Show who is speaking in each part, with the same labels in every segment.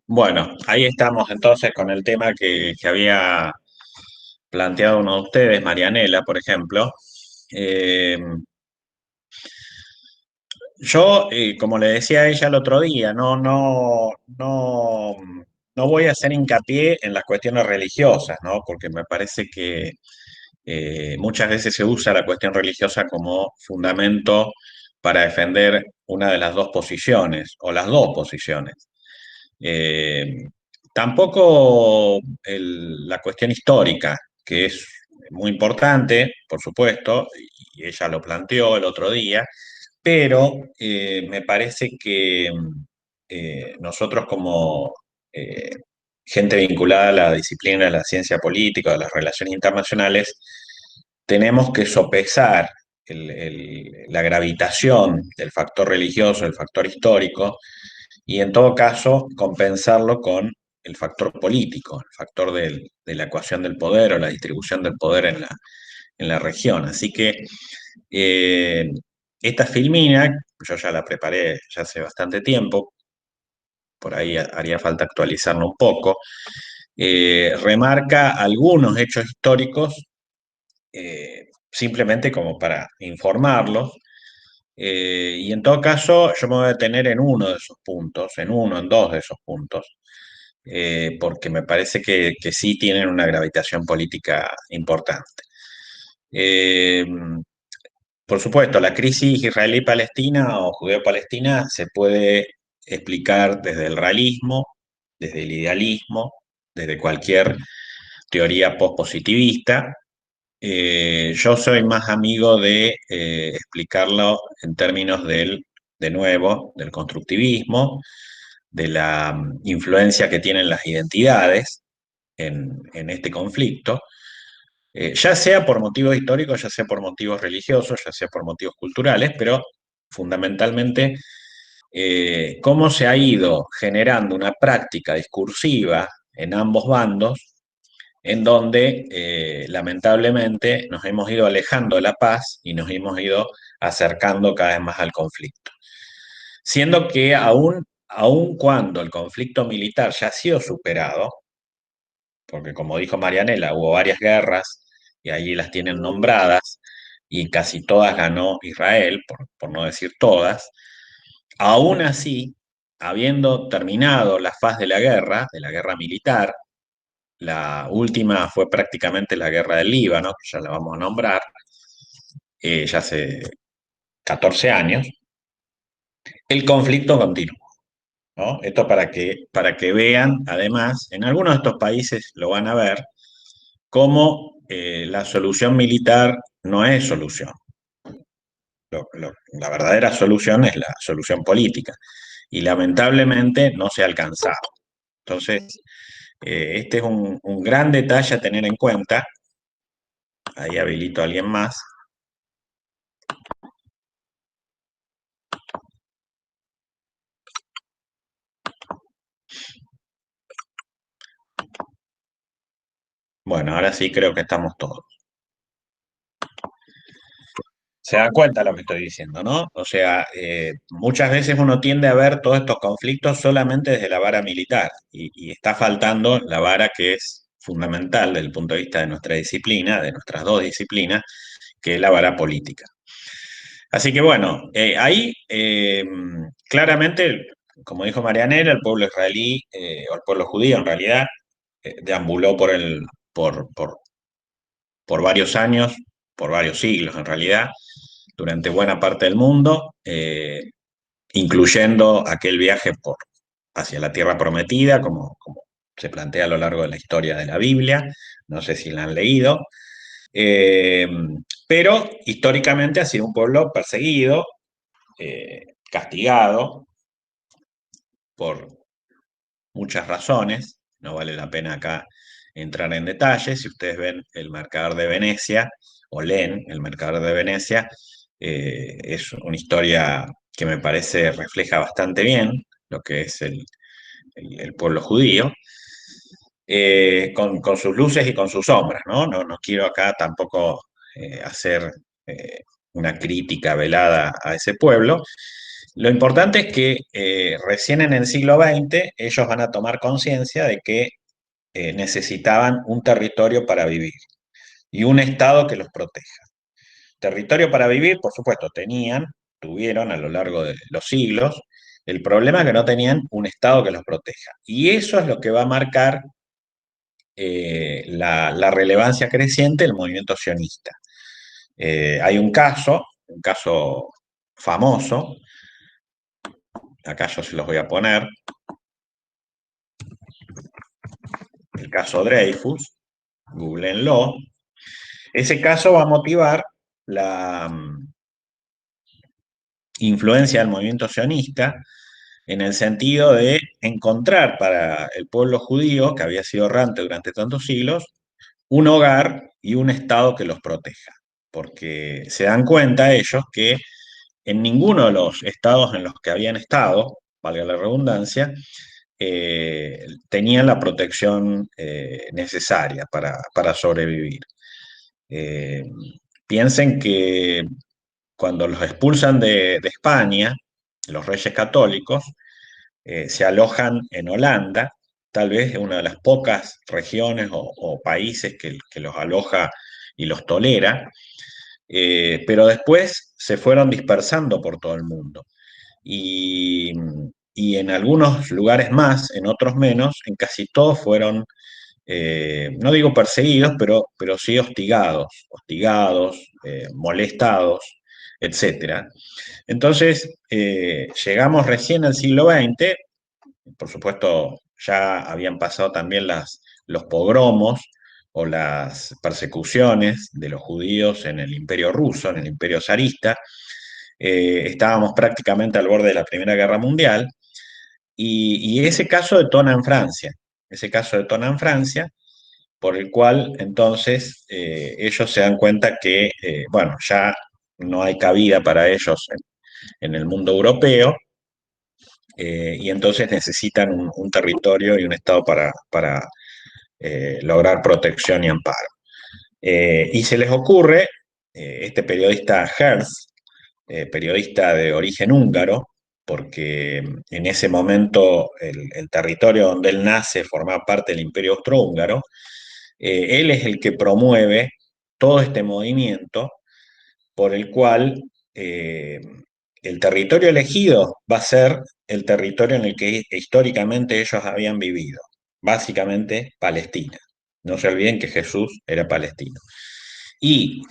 Speaker 1: Bueno, ahí estamos entonces con el tema que había planteado uno de ustedes, Marianela, por ejemplo. Eh, como le decía a ella el otro día, no voy a hacer hincapié en las cuestiones religiosas, ¿no? Porque me parece que muchas veces se usa la cuestión religiosa como fundamento para defender una de las dos posiciones o las dos posiciones. Eh, Tampoco la cuestión histórica, que es muy importante, por supuesto, y ella lo planteó el otro día, pero me parece que nosotros como eh, gente vinculada a la disciplina de la ciencia política, de las relaciones internacionales, tenemos que sopesar la gravitación del factor religioso, el factor histórico, y en todo caso compensarlo con el factor político, el factor de la ecuación del poder o la distribución del poder en la región. Así que eh, esta filmina, yo ya la preparé ya hace bastante tiempo, por ahí haría falta actualizarla un poco, remarca algunos hechos históricos simplemente como para informarlos. Y en todo caso, yo me voy a detener en uno de esos puntos, en dos de esos puntos, porque me parece que sí tienen una gravitación política importante. Eh, por supuesto, la crisis israelí-palestina o judeo-palestina se puede explicar desde el realismo, desde el idealismo, desde cualquier teoría postpositivista. Yo soy más amigo de explicarlo en términos de nuevo, del constructivismo, de la influencia que tienen las identidades en este conflicto, ya sea por motivos históricos, ya sea por motivos religiosos, ya sea por motivos culturales, pero fundamentalmente cómo se ha ido generando una práctica discursiva en ambos bandos en donde lamentablemente nos hemos ido alejando de la paz y nos hemos ido acercando cada vez más al conflicto. Siendo que aun cuando el conflicto militar ya ha sido superado, porque como dijo Marianela, hubo varias guerras y allí las tienen nombradas y casi todas ganó Israel, por no decir todas, aún así, habiendo terminado la faz de la guerra militar, la última fue prácticamente la guerra del Líbano, que ya la vamos a nombrar, ya hace 14 años. El conflicto continúa, ¿no? Esto para que vean, además, en algunos de estos países lo van a ver, cómo la solución militar no es solución. La verdadera solución es la solución política. Y lamentablemente no se ha alcanzado. Entonces, este es un gran detalle a tener en cuenta. Ahí habilito a alguien más. Bueno, ahora sí creo que estamos todos. Se dan cuenta de lo que estoy diciendo, ¿no? O sea, muchas veces uno tiende a ver todos estos conflictos solamente desde la vara militar y está faltando la vara que es fundamental desde el punto de vista de nuestra disciplina, de nuestras dos disciplinas, que es la vara política. Así que bueno, ahí claramente, como dijo Marianela, el pueblo israelí, o el pueblo judío en realidad, deambuló por varios años, por varios siglos en realidad, durante buena parte del mundo, incluyendo aquel viaje hacia la Tierra Prometida, como se plantea a lo largo de la historia de la Biblia, no sé si la han leído, eh, pero históricamente ha sido un pueblo perseguido, castigado por muchas razones, no vale la pena acá entrar en detalles. Si ustedes ven el Mercader de Venecia o leen el Mercader de Venecia, es una historia que me parece refleja bastante bien lo que es el pueblo judío, con sus luces y con sus sombras, ¿no? No quiero acá tampoco hacer una crítica velada a ese pueblo, Lo importante es que recién en el siglo XX ellos van a tomar conciencia de que necesitaban un territorio para vivir y un Estado que los proteja. Territorio para vivir, por supuesto, tuvieron a lo largo de los siglos. El problema es que no tenían un Estado que los proteja. Y eso es lo que va a marcar la relevancia creciente del movimiento sionista. Hay un caso famoso, acá yo se los voy a poner, el caso Dreyfus, googleenlo. Ese caso va a motivar la influencia del movimiento sionista en el sentido de encontrar para el pueblo judío, que había sido errante durante tantos siglos, un hogar y un Estado que los proteja. Porque se dan cuenta ellos que en ninguno de los estados en los que habían estado, valga la redundancia, tenían la protección necesaria para sobrevivir. Eh, Piensen que cuando los expulsan de España, los reyes católicos, se alojan en Holanda, tal vez es una de las pocas regiones o países que los aloja y los tolera, pero después se fueron dispersando por todo el mundo. Y, y en algunos lugares más, en otros menos, en casi todos fueron, no digo perseguidos, pero sí hostigados, molestados, etcétera. Entonces, llegamos recién al siglo XX, por supuesto, ya habían pasado también los pogromos o las persecuciones de los judíos en el Imperio Ruso, en el Imperio zarista. Estábamos prácticamente al borde de la Primera Guerra Mundial y ese caso detona en Francia. Ese caso detona en Francia, por el cual entonces ellos se dan cuenta que, bueno, ya no hay cabida para ellos en el mundo europeo, y entonces necesitan un territorio y un Estado para lograr protección y amparo. Y se les ocurre, este periodista Herz, periodista de origen húngaro, porque en ese momento el territorio donde él nace formaba parte del Imperio Austrohúngaro, él es el que promueve todo este movimiento por el cual el territorio elegido va a ser el territorio en el que históricamente ellos habían vivido, básicamente Palestina. No se olviden que Jesús era palestino. Y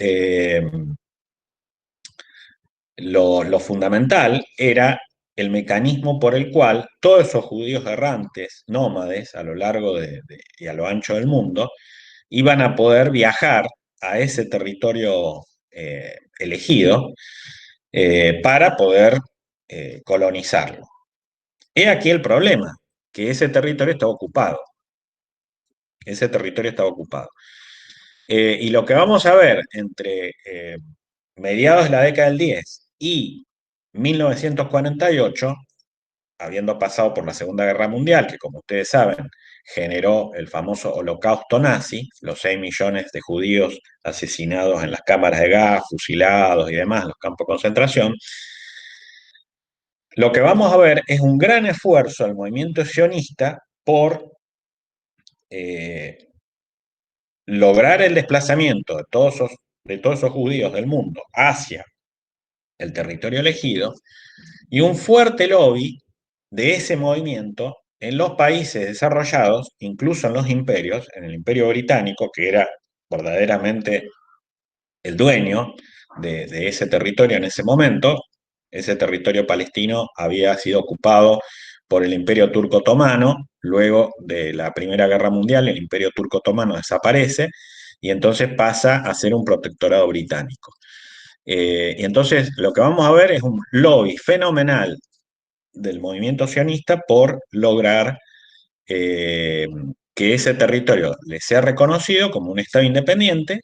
Speaker 1: lo fundamental era el mecanismo por el cual todos esos judíos errantes, nómades, a lo largo y a lo ancho del mundo, iban a poder viajar a ese territorio elegido para poder colonizarlo. He aquí el problema, que ese territorio estaba ocupado. Ese territorio estaba ocupado. Y lo que vamos a ver entre mediados de la década del 10 y 1948, habiendo pasado por la Segunda Guerra Mundial, que como ustedes saben, generó el famoso holocausto nazi, los 6 millones de judíos asesinados en las cámaras de gas, fusilados y demás, los campos de concentración, lo que vamos a ver es un gran esfuerzo del movimiento sionista por eh, lograr el desplazamiento de todos esos judíos del mundo hacia el territorio elegido y un fuerte lobby de ese movimiento en los países desarrollados, incluso en los imperios, en el imperio británico, que era verdaderamente el dueño de ese territorio en ese momento. Ese territorio palestino había sido ocupado por el Imperio Turco Otomano. Luego de la Primera Guerra Mundial, el Imperio Turco Otomano desaparece y entonces pasa a ser un protectorado británico. Y entonces lo que vamos a ver es un lobby fenomenal del movimiento sionista por lograr eh, que ese territorio le sea reconocido como un Estado independiente,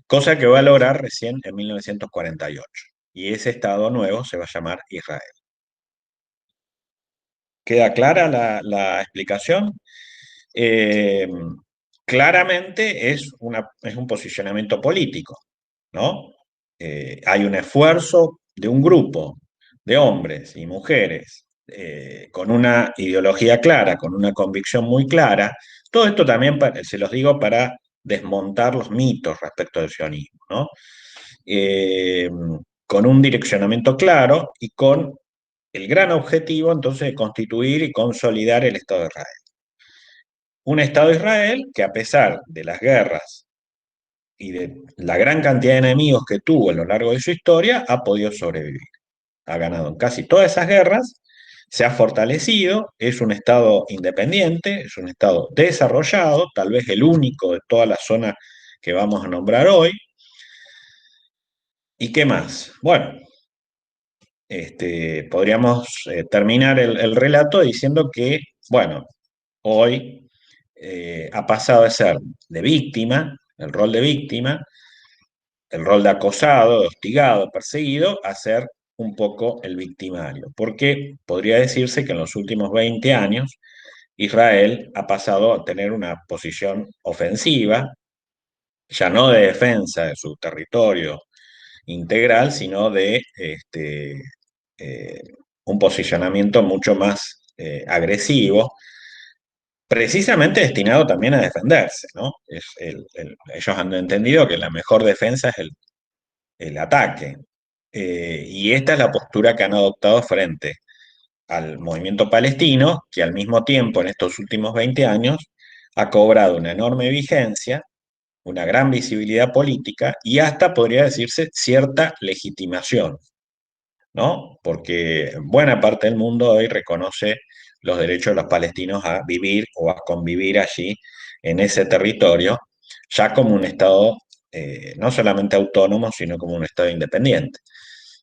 Speaker 1: cosa que va a lograr recién en 1948. Y ese Estado nuevo se va a llamar Israel. ¿Queda clara la explicación? Eh, Claramente es un posicionamiento político, ¿no? Hay un esfuerzo de un grupo de hombres y mujeres con una ideología clara, con una convicción muy clara. Todo esto también se los digo para desmontar los mitos respecto del sionismo, ¿no? Eh, con un direccionamiento claro y con el gran objetivo entonces de constituir y consolidar el Estado de Israel. Un Estado de Israel que, a pesar de las guerras y de la gran cantidad de enemigos que tuvo a lo largo de su historia, ha podido sobrevivir. Ha ganado en casi todas esas guerras, se ha fortalecido, es un Estado independiente, es un Estado desarrollado, tal vez el único de toda la zona que vamos a nombrar hoy. ¿Y qué más? Bueno, podríamos terminar el relato diciendo que, bueno, hoy ha pasado de ser de víctima, el rol de víctima, el rol de acosado, de hostigado, de perseguido, a ser un poco el victimario. Porque podría decirse que en los últimos 20 años Israel ha pasado a tener una posición ofensiva, ya no de defensa de su territorio integral, sino de eh, un posicionamiento mucho más agresivo, precisamente destinado también a defenderse, ¿no? Ellos han entendido que la mejor defensa es el ataque. Y esta es la postura que han adoptado frente al movimiento palestino, que al mismo tiempo en estos últimos 20 años ha cobrado una enorme vigencia, una gran visibilidad política y hasta podría decirse cierta legitimación, ¿no? Porque buena parte del mundo hoy reconoce los derechos de los palestinos a vivir o a convivir allí en ese territorio, ya como un Estado no solamente autónomo, sino como un Estado independiente.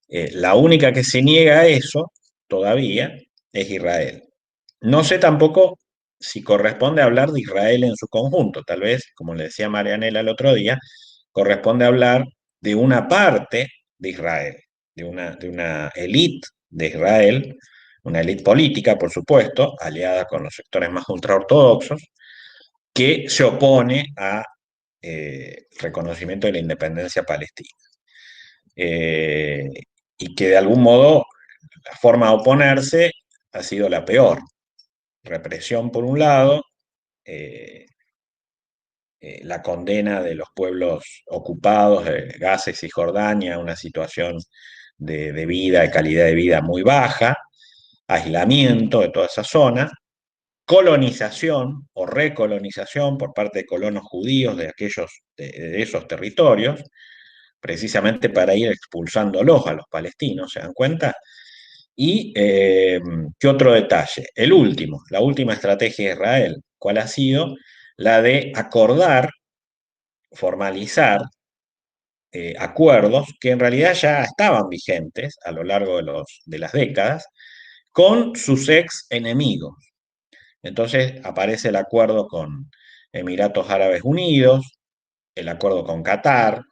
Speaker 1: La única que se niega a eso todavía es Israel. No sé tampoco si corresponde hablar de Israel en su conjunto. Tal vez, como le decía Marianela el otro día, corresponde hablar de una parte de Israel, de una élite de Israel, una élite política, por supuesto, aliada con los sectores más ultraortodoxos, que se opone a reconocimiento de la independencia palestina. Eh, y que de algún modo la forma de oponerse ha sido la peor. Represión por un lado, eh, la condena de los pueblos ocupados de Gaza y Cisjordania a una situación de vida, de calidad de vida muy baja, aislamiento de toda esa zona, colonización o recolonización por parte de colonos judíos de esos territorios, precisamente para ir expulsándolos a los palestinos, ¿se dan cuenta? Y qué otro detalle, el último, la última estrategia de Israel, ¿cuál ha sido? La de acordar, formalizar acuerdos que en realidad ya estaban vigentes a lo largo de las décadas con sus ex enemigos. Entonces aparece el acuerdo con Emiratos Árabes Unidos, el acuerdo con Qatar,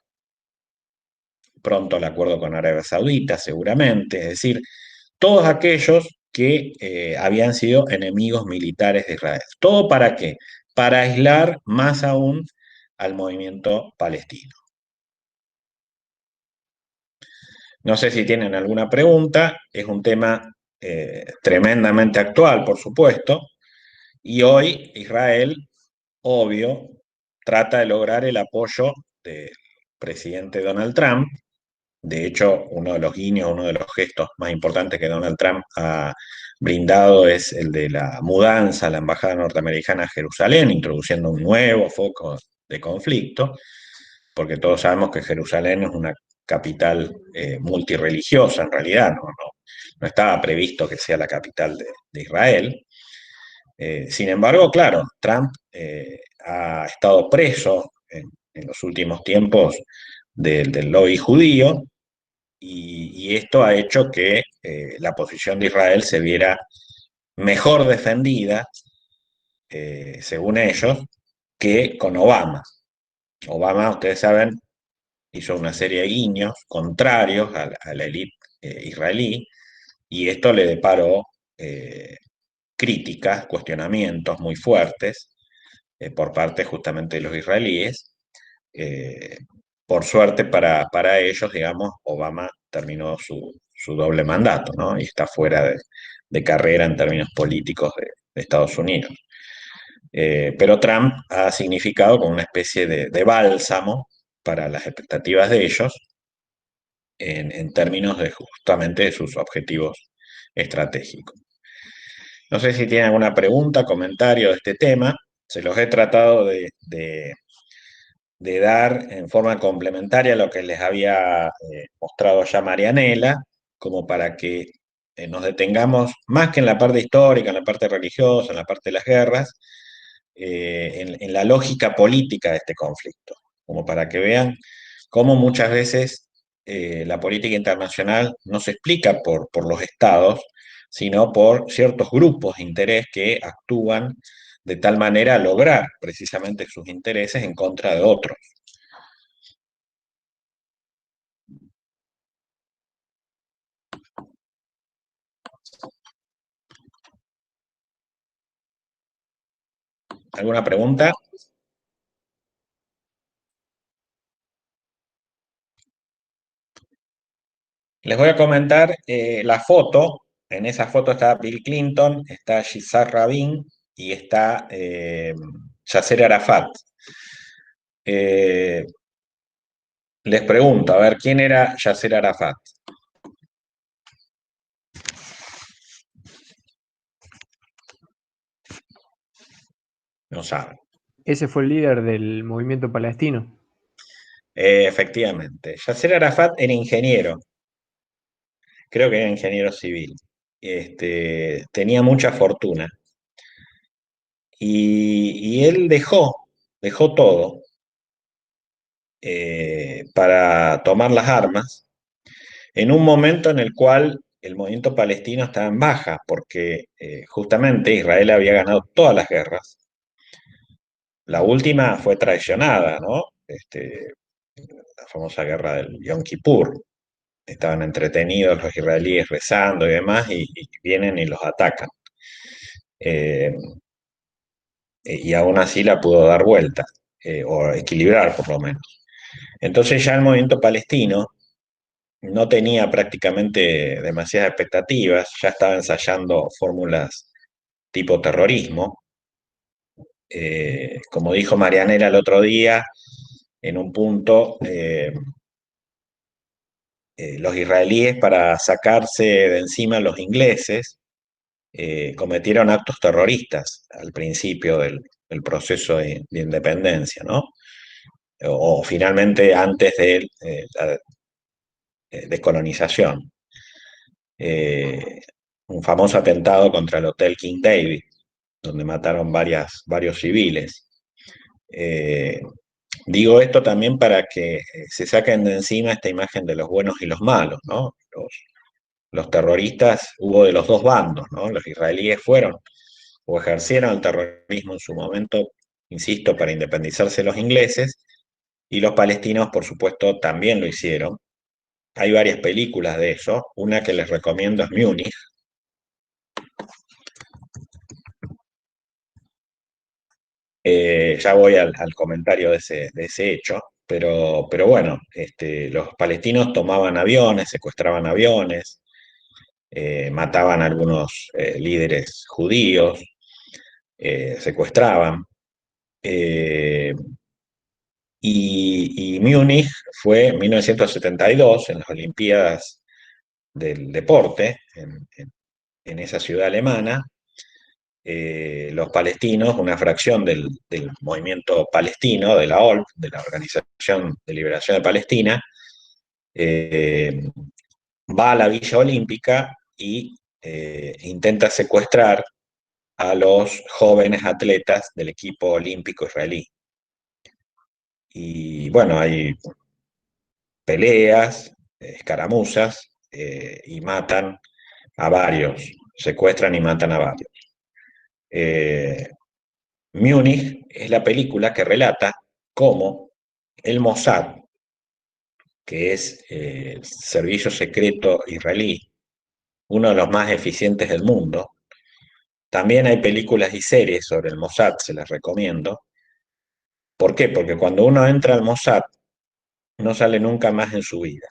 Speaker 1: pronto el acuerdo con Arabia Saudita seguramente, es decir, todos aquellos que habían sido enemigos militares de Israel. ¿Todo para qué? Para aislar más aún al movimiento palestino. No sé si tienen alguna pregunta, es un tema tremendamente actual, por supuesto, y hoy Israel, obvio, trata de lograr el apoyo del presidente Donald Trump. De hecho, uno de los guiños, uno de los gestos más importantes que Donald Trump ha brindado es el de la mudanza a la embajada norteamericana a Jerusalén, introduciendo un nuevo foco de conflicto, porque todos sabemos que Jerusalén es una capital multirreligiosa en realidad, no estaba previsto que sea la capital de Israel. Sin embargo, claro, Trump ha estado preso en los últimos tiempos del lobby judío y esto ha hecho que la posición de Israel se viera mejor defendida, según ellos, que con Obama. Obama, ustedes saben, hizo una serie de guiños contrarios a la élite israelí y esto le deparó eh, críticas, cuestionamientos muy fuertes por parte justamente de los israelíes. Eh, por suerte para ellos, digamos, Obama terminó su doble mandato, ¿no? Y está fuera de carrera en términos políticos de Estados Unidos. Pero Trump ha significado como una especie de bálsamo para las expectativas de ellos en términos de justamente de sus objetivos estratégicos. No sé si tienen alguna pregunta, comentario de este tema. Se los he tratado de dar en forma complementaria a lo que les había mostrado ya Marianela, como para que nos detengamos más que en la parte histórica, en la parte religiosa, en la parte de las guerras, en la lógica política de este conflicto, como para que vean cómo muchas veces la política internacional no se explica por los estados, sino por ciertos grupos de interés que actúan de tal manera a lograr precisamente sus intereses en contra de otros. ¿Alguna pregunta? Les voy a comentar la foto. En esa foto está Bill Clinton, está Yitzhak Rabin y está Yasser Arafat. Eh, Les pregunto, a ver, ¿quién era Yasser Arafat? No saben.
Speaker 2: Ese fue el líder del movimiento palestino.
Speaker 1: Efectivamente, Yasser Arafat era ingeniero, creo que era ingeniero civil. Tenía mucha fortuna y él dejó todo para tomar las armas en un momento en el cual el movimiento palestino estaba en baja, porque justamente Israel había ganado todas las guerras. La última fue traicionada, ¿no? La famosa guerra del Yom Kippur. Estaban entretenidos los israelíes rezando y demás, y vienen y los atacan. Eh, y aún así la pudo dar vuelta, o equilibrar por lo menos. Entonces ya el movimiento palestino no tenía prácticamente demasiadas expectativas, ya estaba ensayando fórmulas tipo terrorismo. Como dijo Marianela el otro día, en un punto, los israelíes para sacarse de encima a los ingleses cometieron actos terroristas al principio del proceso de independencia, ¿no? O finalmente antes de la descolonización. Eh, un famoso atentado contra el Hotel King David, donde mataron varios civiles. Eh, Digo esto también para que se saquen de encima esta imagen de los buenos y los malos, ¿no? Los terroristas hubo de los dos bandos, ¿no? Los israelíes fueron o ejercieron el terrorismo en su momento, insisto, para independizarse de los ingleses, y los palestinos, por supuesto, también lo hicieron. Hay varias películas de eso, una que les recomiendo es Múnich. Ya voy al comentario de ese hecho, pero bueno, los palestinos tomaban aviones, secuestraban aviones, mataban a algunos líderes judíos, secuestraban. eh, y Múnich fue en 1972, en las Olimpiadas del Deporte, en esa ciudad alemana. Los palestinos, una fracción del movimiento palestino, de la OLP, de la Organización de Liberación de Palestina, eh, va a la Villa Olímpica y intenta secuestrar a los jóvenes atletas del equipo olímpico israelí. Y bueno, hay peleas, escaramuzas, y matan a varios, secuestran y matan a varios. Eh, Múnich es la película que relata cómo el Mossad, que es el servicio secreto israelí, uno de los más eficientes del mundo. También hay películas y series sobre el Mossad, se las recomiendo. ¿Por qué? Porque cuando uno entra al Mossad, no sale nunca más en su vida.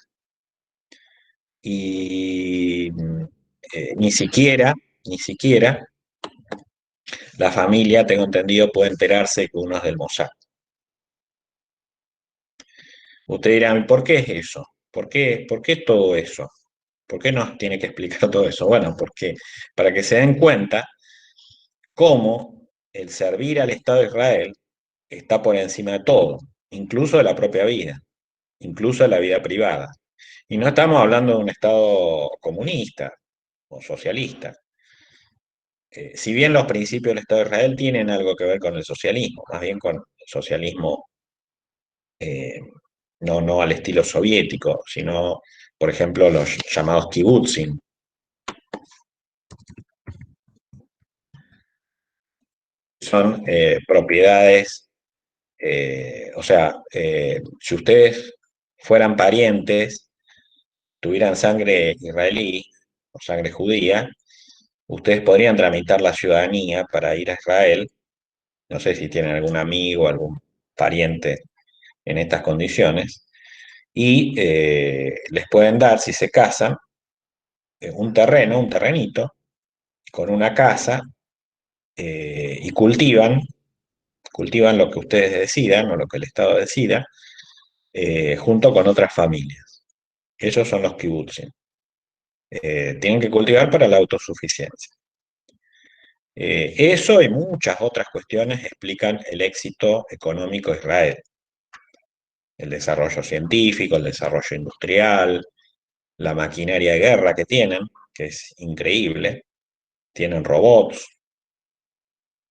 Speaker 1: y ni siquiera la familia, tengo entendido, puede enterarse que uno es del Mossad. Ustedes dirán, ¿por qué es eso? ¿Por qué todo eso? ¿Por qué nos tiene que explicar todo eso? Bueno, porque para que se den cuenta cómo el servir al Estado de Israel está por encima de todo, incluso de la propia vida, incluso de la vida privada. Y no estamos hablando de un Estado comunista o socialista. Si bien los principios del Estado de Israel tienen algo que ver con el socialismo, más bien con el socialismo, eh, no al estilo soviético, sino, por ejemplo, los llamados kibutzim, son propiedades, o sea, si ustedes fueran parientes, tuvieran sangre israelí o sangre judía, ustedes podrían tramitar la ciudadanía para ir a Israel. No sé si tienen algún amigo, algún pariente en estas condiciones, y les pueden dar, si se casan, un terreno, un terrenito, con una casa, y cultivan lo que ustedes decidan o lo que el Estado decida, junto con otras familias. Esos son los kibutzim. Tienen que cultivar para la autosuficiencia. Eso y muchas otras cuestiones explican el éxito económico de Israel, el desarrollo científico, el desarrollo industrial, la maquinaria de guerra que tienen, que es increíble, tienen robots.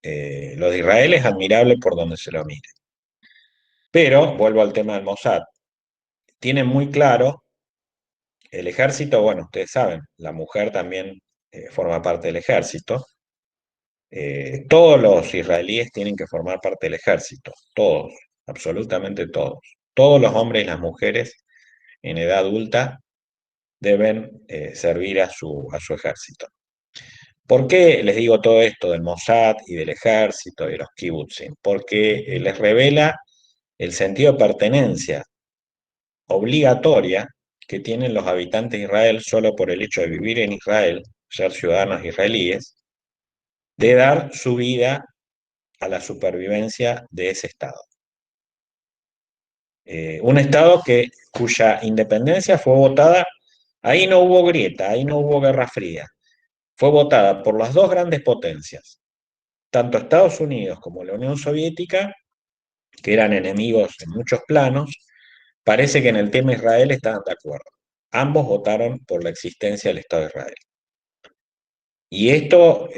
Speaker 1: Lo de Israel es admirable por donde se lo mire. Pero, vuelvo al tema del Mossad, tienen muy claro el ejército, bueno, ustedes saben, la mujer también forma parte del ejército. Todos los israelíes tienen que formar parte del ejército, todos, absolutamente todos. Todos los hombres y las mujeres en edad adulta deben servir a su ejército. ¿Por qué les digo todo esto del Mossad y del ejército y de los kibutzim? Porque les revela el sentido de pertenencia obligatoria que tienen los habitantes de Israel solo por el hecho de vivir en Israel, ser ciudadanos israelíes, de dar su vida a la supervivencia de ese Estado. Un Estado cuya independencia fue votada, ahí no hubo grieta, ahí no hubo guerra fría, fue votada por las dos grandes potencias, tanto Estados Unidos como la Unión Soviética, que eran enemigos en muchos planos. Parece que en el tema Israel estaban de acuerdo. Ambos votaron por la existencia del Estado de Israel. Y esto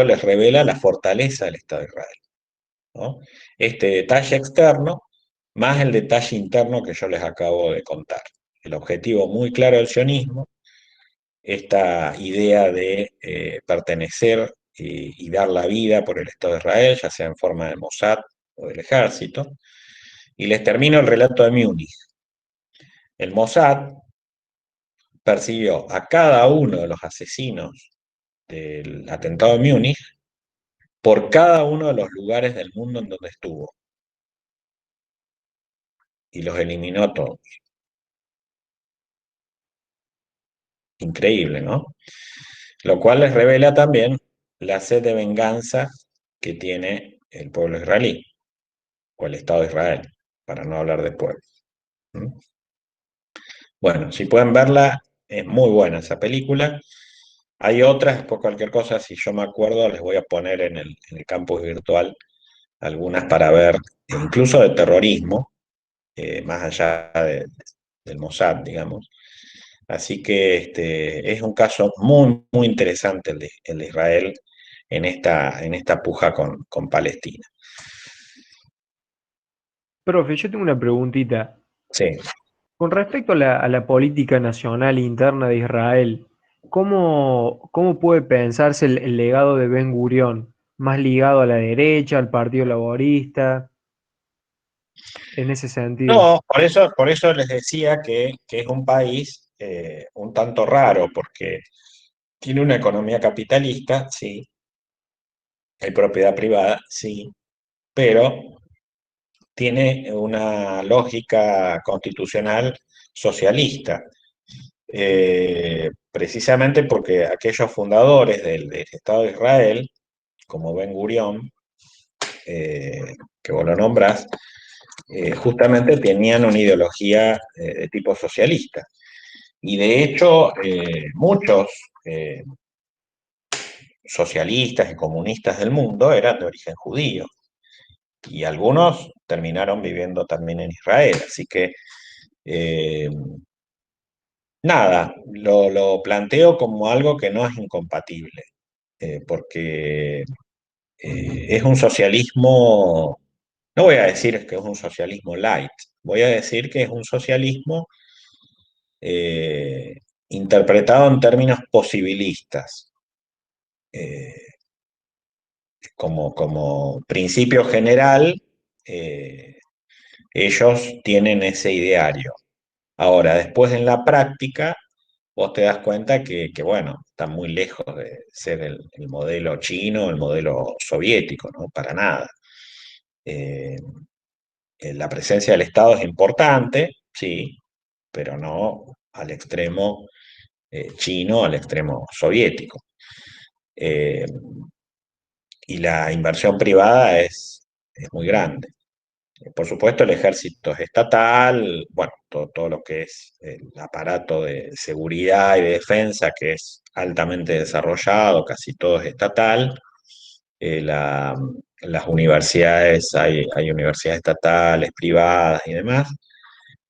Speaker 1: les revela la fortaleza del Estado de Israel, ¿no? Este detalle externo, más el detalle interno que yo les acabo de contar. El objetivo muy claro del sionismo, esta idea de pertenecer y dar la vida por el Estado de Israel, ya sea en forma de Mossad o del ejército. Y les termino el relato de Múnich. El Mossad persiguió a cada uno de los asesinos del atentado de Múnich por cada uno de los lugares del mundo en donde estuvo y los eliminó a todos. Increíble, ¿no? Lo cual les revela también la sed de venganza que tiene el pueblo israelí o el Estado de Israel, para no hablar de pueblo. ¿Mm? Bueno, si pueden verla, es muy buena esa película. Hay otras, por cualquier cosa, si yo me acuerdo, les voy a poner en el campus virtual algunas para ver, incluso de terrorismo, más allá del Mossad, digamos. Así que es un caso muy, muy interesante el de Israel en esta puja con Palestina.
Speaker 2: Profe, yo tengo una preguntita.
Speaker 1: Sí.
Speaker 2: Con respecto a la política nacional interna de Israel, ¿cómo puede pensarse el legado de Ben Gurión? ¿Más ligado a la derecha, al Partido Laborista, en ese sentido?
Speaker 1: No, por eso les decía que es un país un tanto raro, porque tiene una economía capitalista, sí, hay propiedad privada, sí, pero tiene una lógica constitucional socialista. precisamente porque aquellos fundadores del Estado de Israel, como Ben Gurión, que vos lo nombrás, justamente tenían una ideología de tipo socialista. Y de hecho, muchos eh, socialistas y comunistas del mundo eran de origen judío. Y algunos terminaron viviendo también en Israel. Así que, eh, nada, lo planteo como algo que no es incompatible, porque es un socialismo, no voy a decir que es un socialismo light, voy a decir que es un socialismo eh, interpretado en términos posibilistas. Eh, como principio general, eh, ellos tienen ese ideario. Ahora, después en la práctica, vos te das cuenta bueno, está muy lejos de ser el modelo chino, el modelo soviético, ¿no? Para nada. Eh, la presencia del Estado es importante, sí, pero no al extremo chino, al extremo soviético. Eh, y la inversión privada es muy grande. Por supuesto, el ejército es estatal, bueno, todo lo que es el aparato de seguridad y de defensa, que es altamente desarrollado, casi todo es estatal. Las universidades, hay universidades estatales, privadas y demás.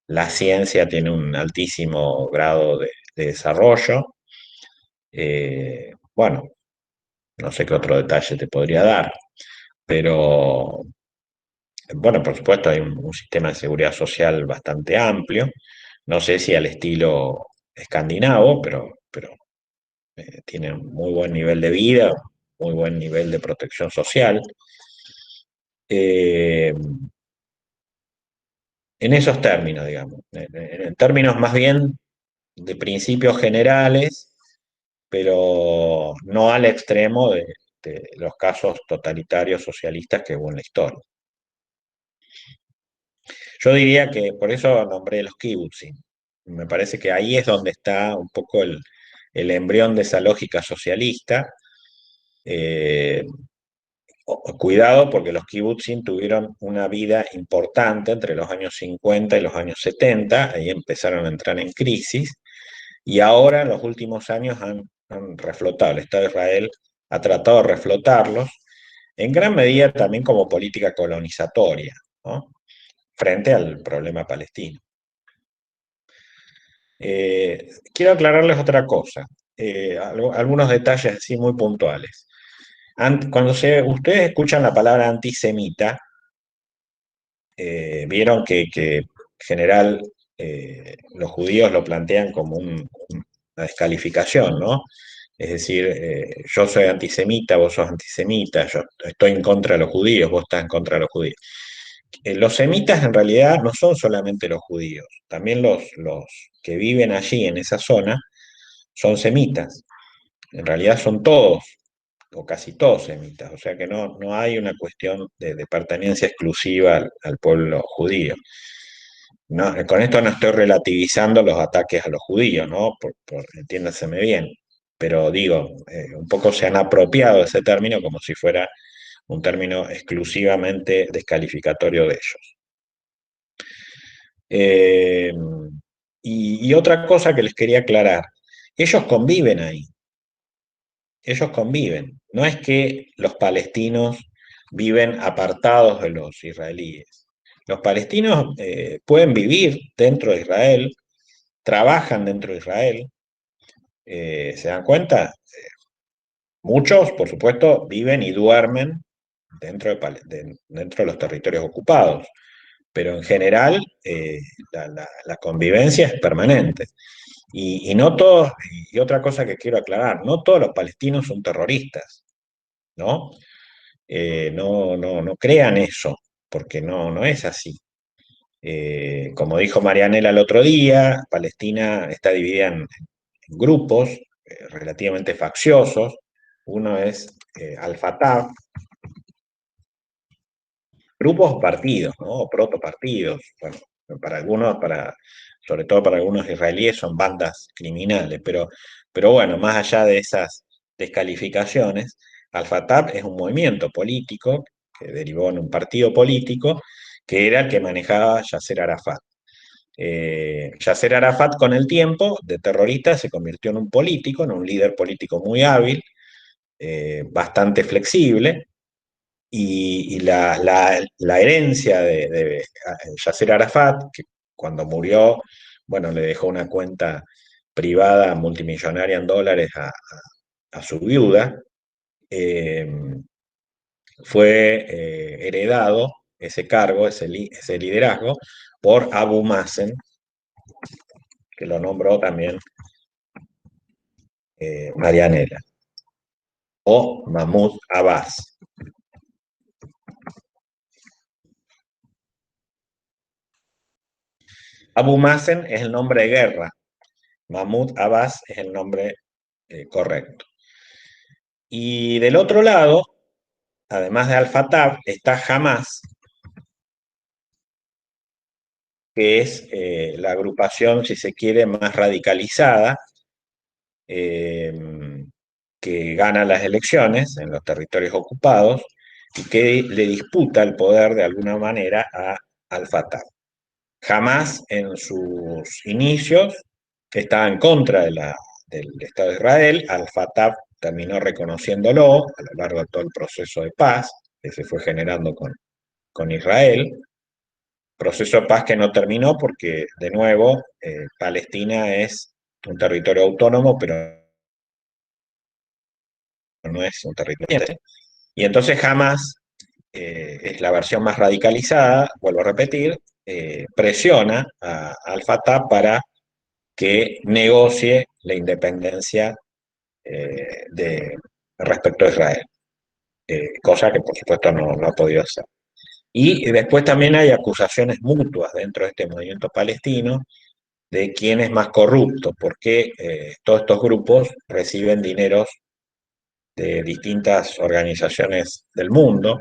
Speaker 1: La ciencia tiene un altísimo grado de desarrollo. Bueno, no sé qué otro detalle te podría dar, pero bueno, por supuesto hay un sistema de seguridad social bastante amplio. No sé si al estilo escandinavo, pero tiene un muy buen nivel de vida, muy buen nivel de protección social. Eh, en esos términos, digamos, en términos más bien de principios generales, pero no al extremo de los casos totalitarios socialistas que hubo en la historia. Yo diría que por eso nombré los kibutzim. Me parece que ahí es donde está un poco el embrión de esa lógica socialista. Eh, Cuidado porque los kibutzim tuvieron una vida importante entre los años 50 y los años 70, ahí empezaron a entrar en crisis, y ahora en los últimos años han reflotado. El Estado de Israel ha tratado de reflotarlos, en gran medida también como política colonizatoria, ¿no? Frente al problema palestino. Quiero aclararles otra cosa, algunos detalles así muy puntuales. Cuando ustedes escuchan la palabra antisemita, vieron que en general los judíos lo plantean como una descalificación, ¿no? Es decir, yo soy antisemita, vos sos antisemita, yo estoy en contra de los judíos, vos estás en contra de los judíos. Los semitas en realidad no son solamente los judíos, también los que viven allí en esa zona son semitas. En realidad son todos, o casi todos semitas, o sea que no hay una cuestión de pertenencia exclusiva al pueblo judío. No, con esto no estoy relativizando los ataques a los judíos, ¿no? Entiéndaseme bien, pero digo, un poco se han apropiado de ese término como si fuera un término exclusivamente descalificatorio de ellos. Eh, y otra cosa que les quería aclarar, ellos conviven ahí, ellos conviven. No es que los palestinos viven apartados de los israelíes. Los palestinos pueden vivir dentro de Israel, trabajan dentro de Israel. ¿Se dan cuenta? Muchos, por supuesto, viven y duermen dentro de los territorios ocupados, pero en general la convivencia es permanente. Y no todos, y otra cosa que quiero aclarar, no todos los palestinos son terroristas, ¿no? No crean eso, porque no es así. Como dijo Marianela el otro día, Palestina está dividida en grupos relativamente facciosos. Uno es Al-Fatah, grupos partidos, ¿no? O protopartidos. Bueno, para algunos, sobre todo para algunos israelíes, son bandas criminales, pero bueno, más allá de esas descalificaciones, Al-Fatah es un movimiento político que derivó en un partido político que era el que manejaba Yasser Arafat. Yasser Arafat con el tiempo de terrorista se convirtió en un político, en un líder político muy hábil, bastante flexible, y la herencia de Yasser Arafat, que cuando murió, bueno, le dejó una cuenta privada multimillonaria en dólares a su viuda, eh, fue heredado ese cargo, ese liderazgo, por Abu Mazen, que lo nombró también Marianela, o Mahmoud Abbas. Abu Mazen es el nombre de guerra, Mahmoud Abbas es el nombre correcto. Y del otro lado, además de Al-Fatah, está Hamas, que es la agrupación, si se quiere, más radicalizada, eh, que gana las elecciones en los territorios ocupados y que le disputa el poder de alguna manera a Al-Fatah. Hamas en sus inicios estaba en contra del Estado de Israel, Al-Fatah terminó reconociéndolo a lo largo de todo el proceso de paz que se fue generando con Israel, proceso de paz que no terminó porque, de nuevo, Palestina es un territorio autónomo, pero no es un territorio. Y entonces Hamas es la versión más radicalizada, vuelvo a repetir, presiona al Fatah para que negocie la independencia respecto a Israel, cosa que por supuesto no ha podido hacer. Y después también hay acusaciones mutuas dentro de este movimiento palestino de quién es más corrupto, porque todos estos grupos reciben dineros de distintas organizaciones del mundo,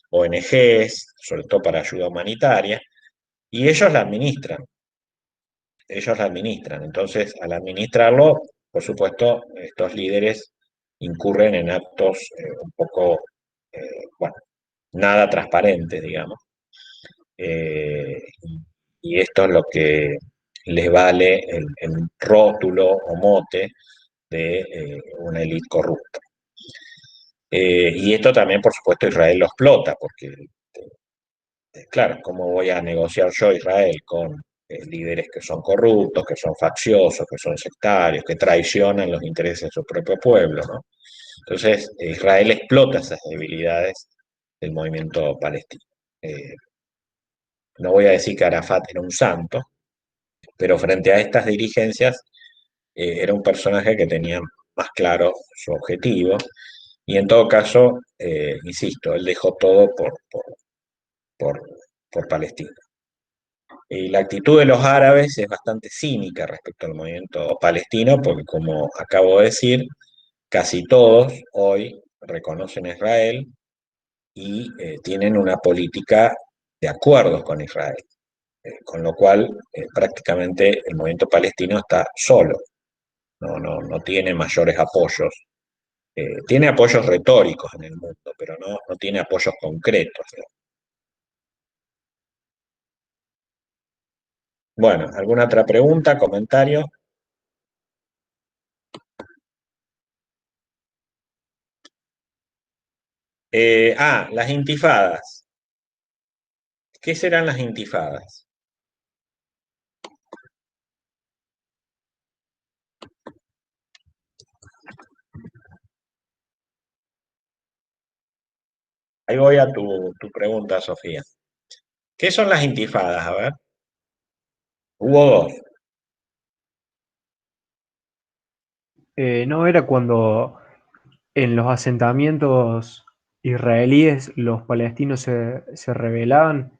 Speaker 1: ONGs, sobre todo para ayuda humanitaria, y ellos la administran. Entonces, al administrarlo, por supuesto, estos líderes incurren en actos un poco, bueno, nada transparentes, digamos. Y esto es lo que les vale el rótulo o mote de una élite corrupta. Y esto también, por supuesto, Israel lo explota, porque, claro, ¿cómo voy a negociar yo Israel con líderes que son corruptos, que son facciosos, que son sectarios, que traicionan los intereses de su propio pueblo, ¿no? Entonces, Israel explota esas debilidades del movimiento palestino. Eh, no voy a decir que Arafat era un santo, pero frente a estas dirigencias era un personaje que tenía más claro su objetivo y en todo caso, insisto, él dejó todo por, por Palestina. Y la actitud de los árabes es bastante cínica respecto al movimiento palestino, porque como acabo de decir, casi todos hoy reconocen a Israel y tienen una política de acuerdos con Israel, con lo cual prácticamente el movimiento palestino está solo, no tiene mayores apoyos. Tiene apoyos retóricos en el mundo, pero no tiene apoyos concretos. Bueno, ¿alguna otra pregunta, comentario? Las intifadas. ¿Qué serán las intifadas? Ahí voy a tu pregunta, Sofía. ¿Qué son las intifadas? A ver, hubo dos.
Speaker 2: No era cuando en los asentamientos israelíes los palestinos se rebelaban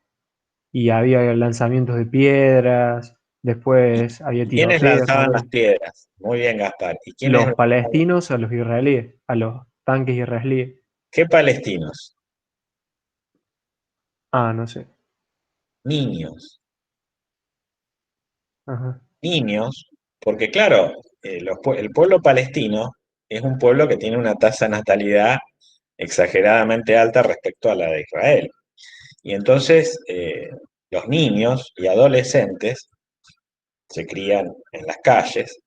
Speaker 2: y había lanzamientos de piedras,
Speaker 1: ¿Y
Speaker 2: después había
Speaker 1: quiénes
Speaker 2: tiroteos
Speaker 1: lanzaban las
Speaker 2: también.
Speaker 1: piedras? Muy bien, Gaspar. ¿Y quiénes
Speaker 2: Los
Speaker 1: lanzaban?
Speaker 2: palestinos a los israelíes, a los tanques israelíes.
Speaker 1: ¿Qué palestinos?
Speaker 2: Ah, no sé.
Speaker 1: Niños.
Speaker 2: Ajá.
Speaker 1: niños, porque claro, el pueblo palestino es un pueblo que tiene una tasa de natalidad exageradamente alta respecto a la de Israel. Y entonces los niños y adolescentes se crían en las calles.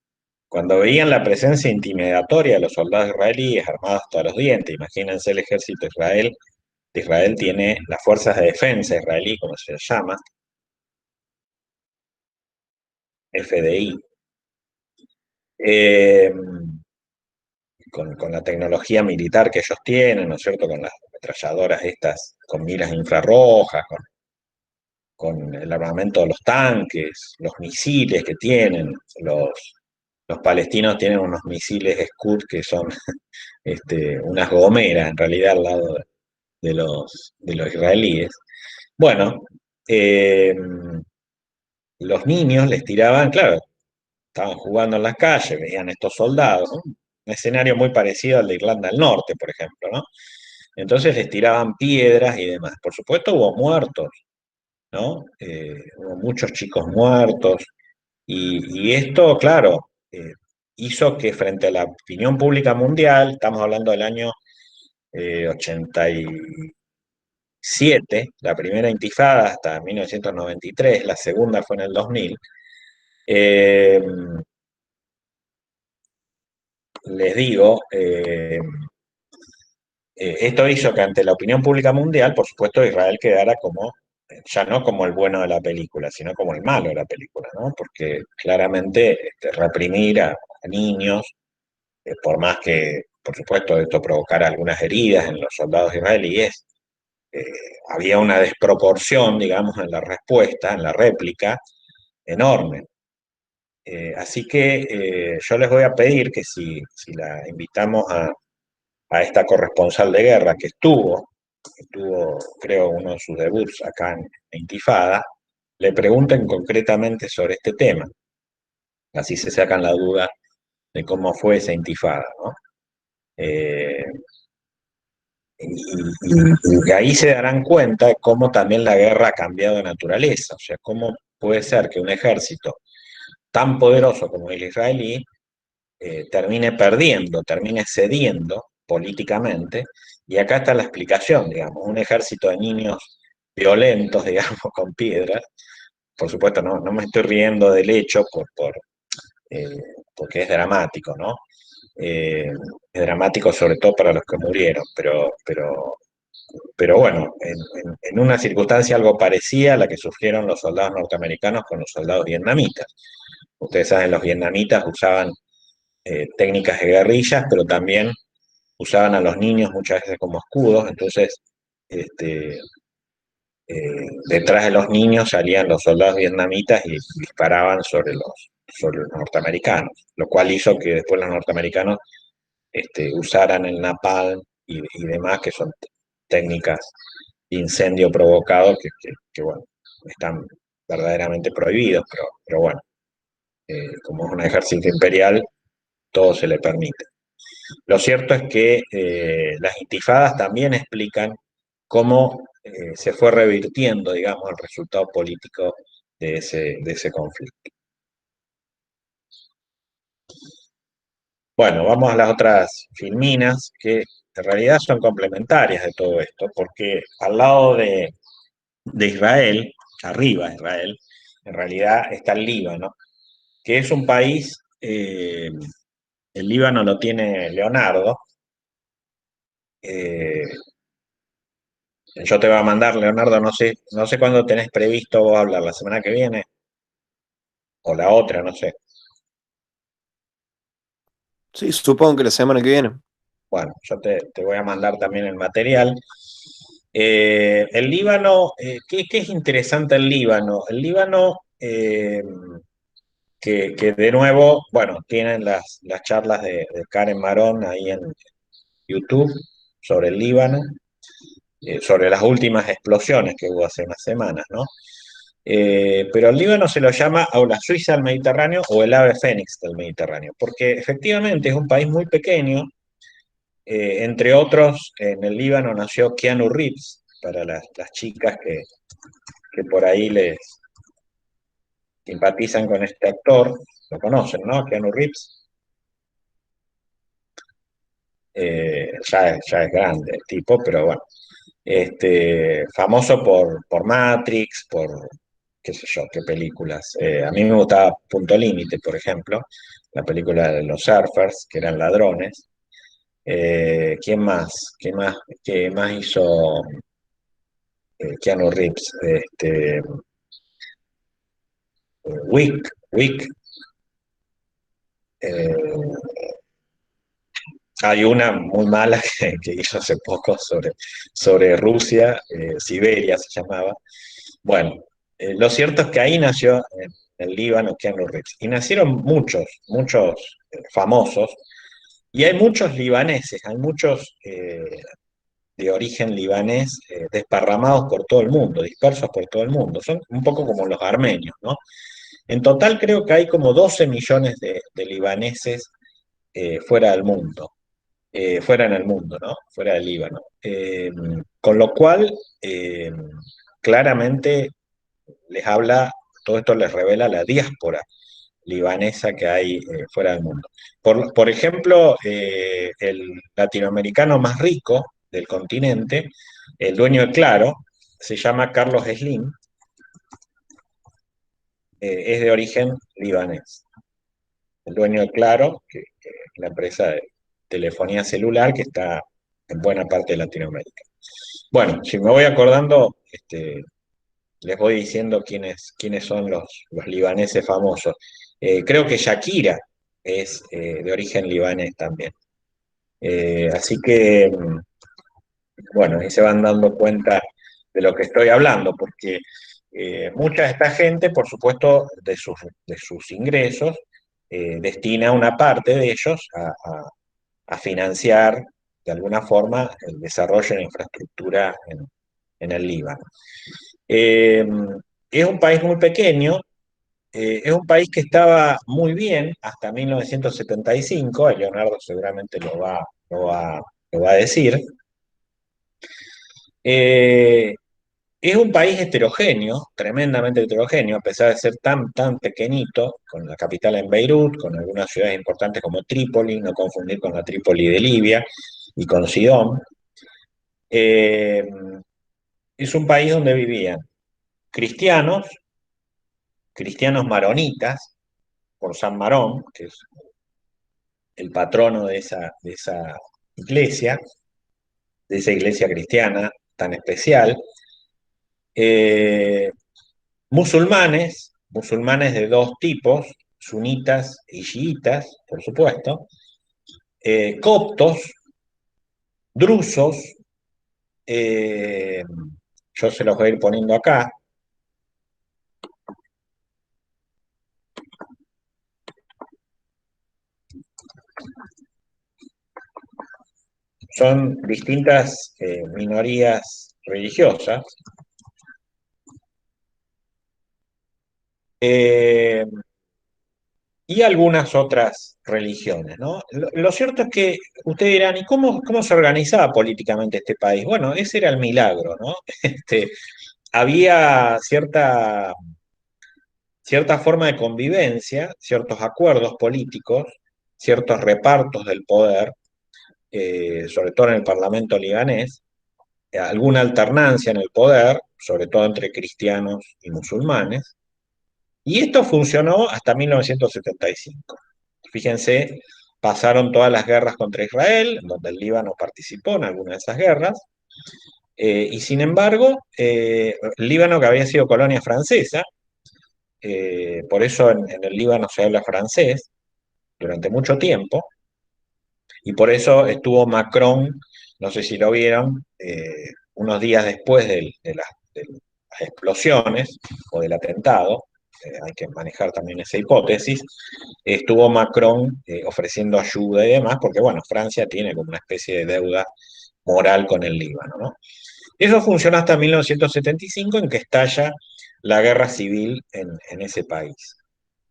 Speaker 1: Cuando veían la presencia intimidatoria de los soldados israelíes armados hasta los dientes, imagínense el ejército de Israel tiene las fuerzas de defensa israelí, como se llama, FDI, eh, con la tecnología militar que ellos tienen, ¿no es cierto? Con las ametralladoras estas, con miras infrarrojas, con el armamento de los tanques, los misiles que tienen, los palestinos tienen unos misiles Scud que son unas gomeras en realidad al lado de los israelíes. Bueno, eh, los niños les tiraban, claro, estaban jugando en las calles, veían estos soldados, ¿no? Un escenario muy parecido al de Irlanda del Norte, por ejemplo, ¿no? Entonces les tiraban piedras y demás. Por supuesto hubo muertos, ¿no? Hubo muchos chicos muertos y esto, claro, hizo que frente a la opinión pública mundial, estamos hablando del año 87, la primera intifada hasta 1993, la segunda fue en el 2000, eh, les digo, esto hizo que ante la opinión pública mundial, por supuesto, Israel quedara como, ya no como el bueno de la película, sino como el malo de la película, ¿no? Porque claramente reprimir a niños, por más que, por supuesto, esto provocara algunas heridas en los soldados israelíes, eh, había una desproporción, digamos, en la respuesta, en la réplica, enorme. Así que yo les voy a pedir que si la invitamos a esta corresponsal de guerra que tuvo, creo, uno de sus debuts acá en Intifada, le pregunten concretamente sobre este tema. Así se sacan la duda de cómo fue esa Intifada, ¿no? Eh, y de ahí se darán cuenta de cómo también la guerra ha cambiado de naturaleza, o sea, cómo puede ser que un ejército tan poderoso como el israelí termine perdiendo, termine cediendo políticamente, y acá está la explicación, digamos, un ejército de niños violentos, digamos, con piedras, por supuesto no me estoy riendo del hecho eh, porque es dramático, ¿no? Eh, es dramático sobre todo para los que murieron, pero bueno, en una circunstancia algo parecida a la que sufrieron los soldados norteamericanos con los soldados vietnamitas. Ustedes saben, los vietnamitas usaban técnicas de guerrillas, pero también usaban a los niños muchas veces como escudos, entonces este, detrás de los niños salían los soldados vietnamitas y disparaban sobre los norteamericanos, lo cual hizo que después los norteamericanos usaran el napalm y demás, que son técnicas de incendio provocado que, bueno, están verdaderamente prohibidos, pero bueno, como es un ejército imperial, todo se le permite. Lo cierto es que las intifadas también explican cómo se fue revirtiendo, digamos, el resultado político de ese conflicto. Bueno, vamos a las otras filminas que en realidad son complementarias de todo esto, porque al lado de Israel, arriba de Israel, en realidad está el Líbano, que es un país, el Líbano lo tiene Leonardo. Yo te voy a mandar, Leonardo, no sé cuándo tenés previsto vos hablar, la semana que viene o la otra, no sé.
Speaker 3: Sí, supongo que la semana que viene.
Speaker 1: Bueno, yo te voy a mandar también el material. El Líbano, ¿qué es interesante el Líbano? El Líbano, que de nuevo, bueno, tienen las charlas de Karen Marón ahí en YouTube sobre el Líbano, sobre las últimas explosiones que hubo hace unas semanas, ¿no? Pero al Líbano se lo llama o la Suiza del Mediterráneo o el ave fénix del Mediterráneo, porque efectivamente es un país muy pequeño. Entre otros, en el Líbano nació Keanu Reeves, para las chicas que por ahí simpatizan con este actor, lo conocen, ¿no? Keanu Reeves. Ya es grande el tipo, pero bueno. Famoso por Matrix, por qué sé yo, qué películas. A mí me gustaba Punto Límite, por ejemplo, la película de los surfers, que eran ladrones. ¿Quién más? ¿Qué más hizo Keanu Reeves? Wick. eh, Hay una muy mala que hizo hace poco sobre Rusia, Siberia se llamaba. Bueno, lo cierto es que ahí nació en el Líbano Keanu Reeves. Y nacieron muchos famosos. Y hay muchos libaneses, hay muchos de origen libanés desparramados por todo el mundo, dispersos por todo el mundo. Son un poco como los armenios, ¿no? En total creo que hay como 12 millones de libaneses fuera del mundo, fuera en el mundo, ¿no? Fuera del Líbano. Con lo cual, claramente les habla, todo esto les revela la diáspora libanesa que hay fuera del mundo. Por ejemplo, el latinoamericano más rico del continente, el dueño de Claro, se llama Carlos Slim, es de origen libanés. El dueño de Claro, que es la empresa de telefonía celular que está en buena parte de Latinoamérica. Bueno, si me voy acordando, les voy diciendo quiénes son los libaneses famosos. Creo que Shakira es de origen libanés también. Así que, bueno, ahí se van dando cuenta de lo que estoy hablando, porque mucha de esta gente, por supuesto, de sus ingresos, destina una parte de ellos a financiar de alguna forma el desarrollo de la infraestructura en el Líbano. Eh, es un país muy pequeño, es un país que estaba muy bien hasta 1975, Leonardo seguramente lo va a decir. Eh, es un país heterogéneo, tremendamente heterogéneo, a pesar de ser tan pequeñito, con la capital en Beirut, con algunas ciudades importantes como Trípoli, no confundir con la Trípoli de Libia, y con Sidón. Eh, es un país donde vivían cristianos, cristianos maronitas, por San Marón, que es el patrono de esa iglesia cristiana tan especial, eh, musulmanes de dos tipos, sunitas y chiitas, por supuesto, coptos, drusos, eh, yo se los voy a ir poniendo acá, son distintas minorías religiosas. Eh, y algunas otras religiones, ¿no? Lo cierto es que ustedes dirán, ¿y cómo se organizaba políticamente este país? Bueno, ese era el milagro, ¿no? Había cierta forma de convivencia, ciertos acuerdos políticos, ciertos repartos del poder, sobre todo en el Parlamento libanés, alguna alternancia en el poder, sobre todo entre cristianos y musulmanes, y esto funcionó hasta 1975. Fíjense, pasaron todas las guerras contra Israel, donde el Líbano participó en alguna de esas guerras, y sin embargo, el Líbano que había sido colonia francesa, por eso en el Líbano se habla francés durante mucho tiempo, y por eso estuvo Macron, no sé si lo vieron, unos días después de las explosiones o del atentado, hay que manejar también esa hipótesis, estuvo Macron ofreciendo ayuda y demás, porque bueno, Francia tiene como una especie de deuda moral con el Líbano, ¿no? Eso funcionó hasta 1975, en que estalla la guerra civil en ese país.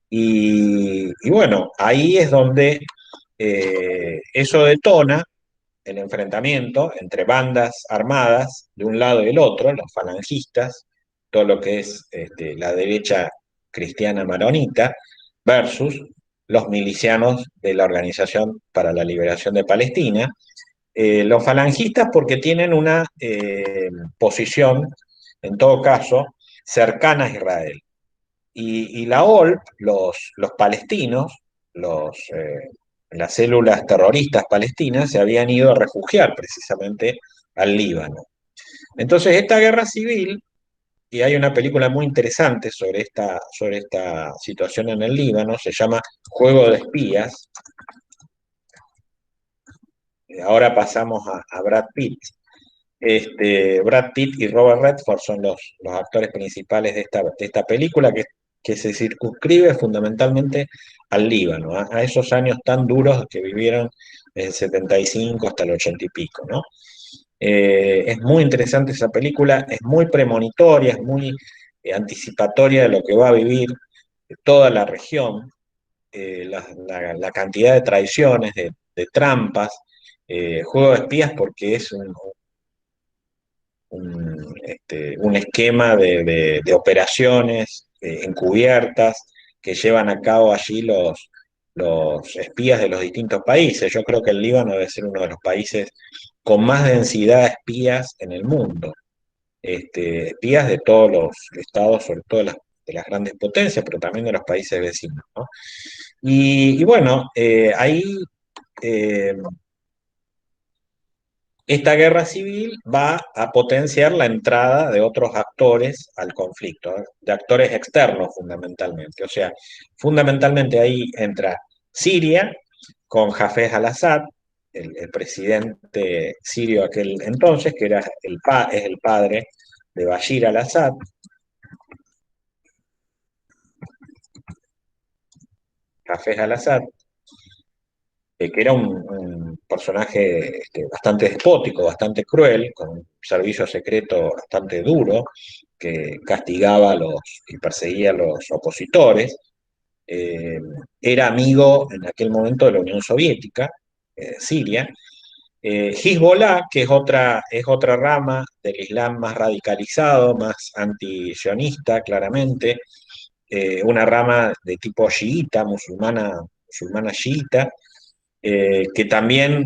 Speaker 1: Y bueno, ahí es donde eso detona el enfrentamiento entre bandas armadas de un lado y del otro, los falangistas, todo lo que es la derecha cristiana maronita versus los milicianos de la Organización para la Liberación de Palestina. Los falangistas porque tienen una posición, en todo caso, cercana a Israel. Y la OLP, los palestinos, las células terroristas palestinas, se habían ido a refugiar precisamente al Líbano. Entonces, esta guerra civil, y hay una película muy interesante sobre esta situación en el Líbano, se llama Juego de Espías. Ahora pasamos a Brad Pitt. Brad Pitt y Robert Redford son los actores principales de esta película que se circunscribe fundamentalmente al Líbano, a esos años tan duros que vivieron desde el 75 hasta el 80 y pico, ¿no? Es muy interesante esa película, es muy premonitoria, es muy anticipatoria de lo que va a vivir toda la región, la cantidad de traiciones, de trampas, Juego de Espías porque es un esquema de operaciones encubiertas que llevan a cabo allí los espías de los distintos países. Yo creo que el Líbano debe ser uno de los países con más densidad de espías en el mundo. Espías de todos los estados, sobre todo de las grandes potencias, pero también de los países vecinos, ¿no? Y bueno, ahí eh, esta guerra civil va a potenciar la entrada de otros actores al conflicto, ¿eh? De actores externos fundamentalmente. O sea, fundamentalmente ahí entra Siria con Hafez al-Assad, el presidente sirio aquel entonces, que era es el padre de Bashir al-Assad. Hafez al-Assad, que era un personaje bastante despótico, bastante cruel, con un servicio secreto bastante duro, que castigaba y perseguía a los opositores. Eh, Era amigo en aquel momento de la Unión Soviética, Siria. Hezbollah, que es otra rama del Islam más radicalizado, más anti-sionista, claramente, una rama de tipo chiita, musulmana chiita, que también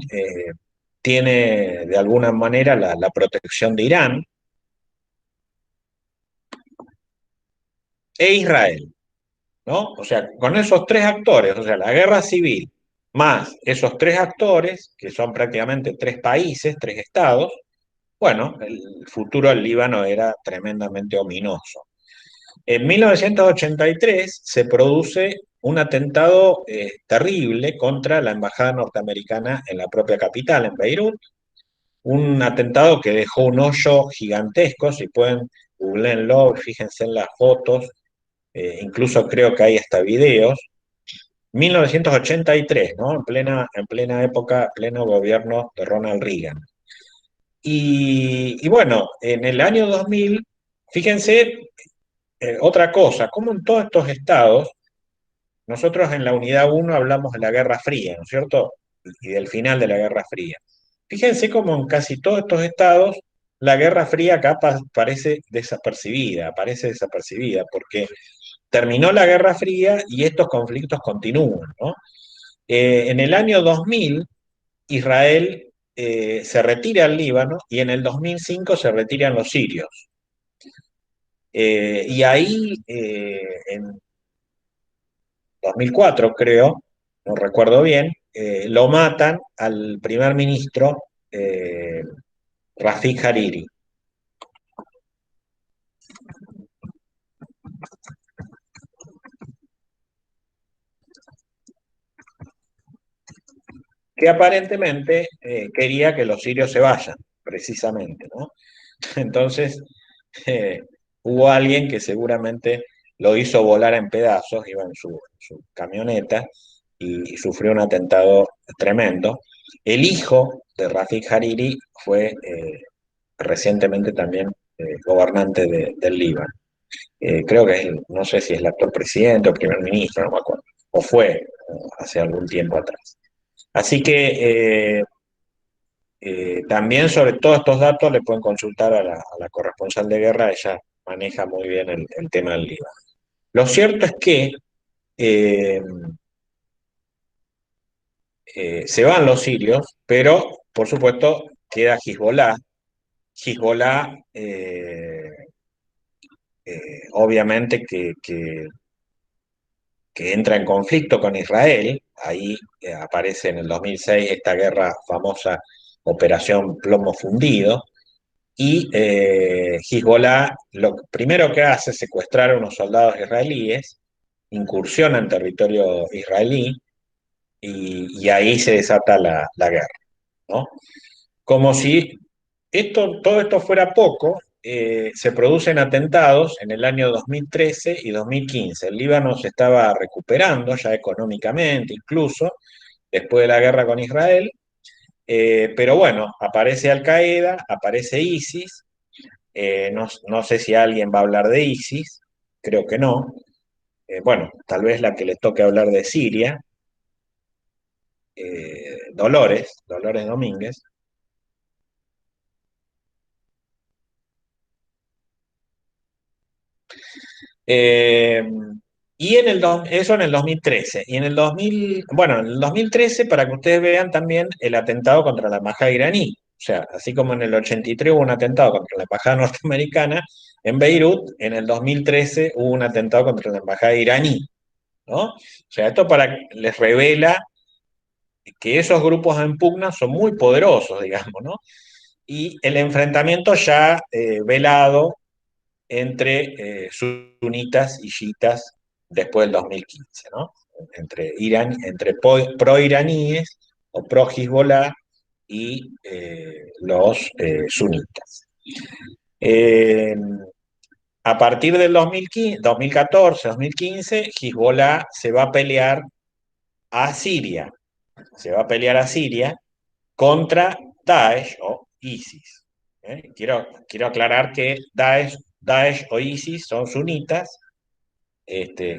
Speaker 1: tiene de alguna manera la protección de Irán, e Israel, ¿no? O sea, con esos tres actores, o sea, la guerra civil, más esos tres actores, que son prácticamente tres países, tres estados, bueno, el futuro del Líbano era tremendamente ominoso. En 1983 se produce un atentado terrible contra la embajada norteamericana en la propia capital, en Beirut, un atentado que dejó un hoyo gigantesco, si pueden, googleenlo, fíjense en las fotos, incluso creo que hay hasta videos. 1983, ¿no? En plena época, pleno gobierno de Ronald Reagan. Y bueno, en el año 2000, fíjense otra cosa, como en todos estos estados, nosotros en la unidad 1 hablamos de la Guerra Fría, ¿no es cierto? Y del final de la Guerra Fría. Fíjense cómo en casi todos estos estados la Guerra Fría acá parece desapercibida, porque terminó la Guerra Fría y estos conflictos continúan, ¿no? En el año 2000, Israel se retira al Líbano y en el 2005 se retiran los sirios. Y ahí, en 2004 creo, no recuerdo bien, lo matan al primer ministro Rafik Hariri. Que aparentemente quería que los sirios se vayan, precisamente, ¿no? Entonces, eh, hubo alguien que seguramente lo hizo volar en pedazos, iba en su camioneta y sufrió un atentado tremendo. El hijo de Rafik Hariri fue recientemente también gobernante del Líbano. Creo que no sé si es el actual presidente o primer ministro, no me acuerdo, o fue hace algún tiempo atrás. Así que también sobre todos estos datos le pueden consultar a la corresponsal de guerra, ella maneja muy bien el tema del Líbano. Lo cierto es que eh, se van los sirios, pero por supuesto queda Hezbollah. Hezbollah, obviamente que entra en conflicto con Israel. Ahí aparece en el 2006 esta guerra famosa, Operación Plomo Fundido. Y Hezbollah lo primero que hace es secuestrar a unos soldados israelíes, incursiona en territorio israelí y ahí se desata la guerra, ¿no? Como si todo esto fuera poco, se producen atentados en el año 2013 y 2015. El Líbano se estaba recuperando ya económicamente, incluso después de la guerra con Israel, pero bueno, aparece Al Qaeda, aparece ISIS. No sé si alguien va a hablar de ISIS, creo que no. Bueno, tal vez la que le toque hablar de Siria, Dolores Domínguez. Eh, eso en el 2013. Y en el 2000, bueno, en el 2013, para que ustedes vean también el atentado contra la embajada iraní. O sea, así como en el 83 hubo un atentado contra la embajada norteamericana, en Beirut, en el 2013 hubo un atentado contra la embajada iraní, ¿no? O sea, esto les revela que esos grupos en pugna son muy poderosos, digamos, ¿no? Y el enfrentamiento ya velado entre sunitas y chiitas después del 2015, ¿no? Entre pro-iraníes o pro-Hezbollah y los sunitas. Eh, a partir del 2015, 2014, 2015, Hezbollah se va a pelear a Siria, contra Daesh o ISIS. Quiero aclarar que Daesh o ISIS son sunitas,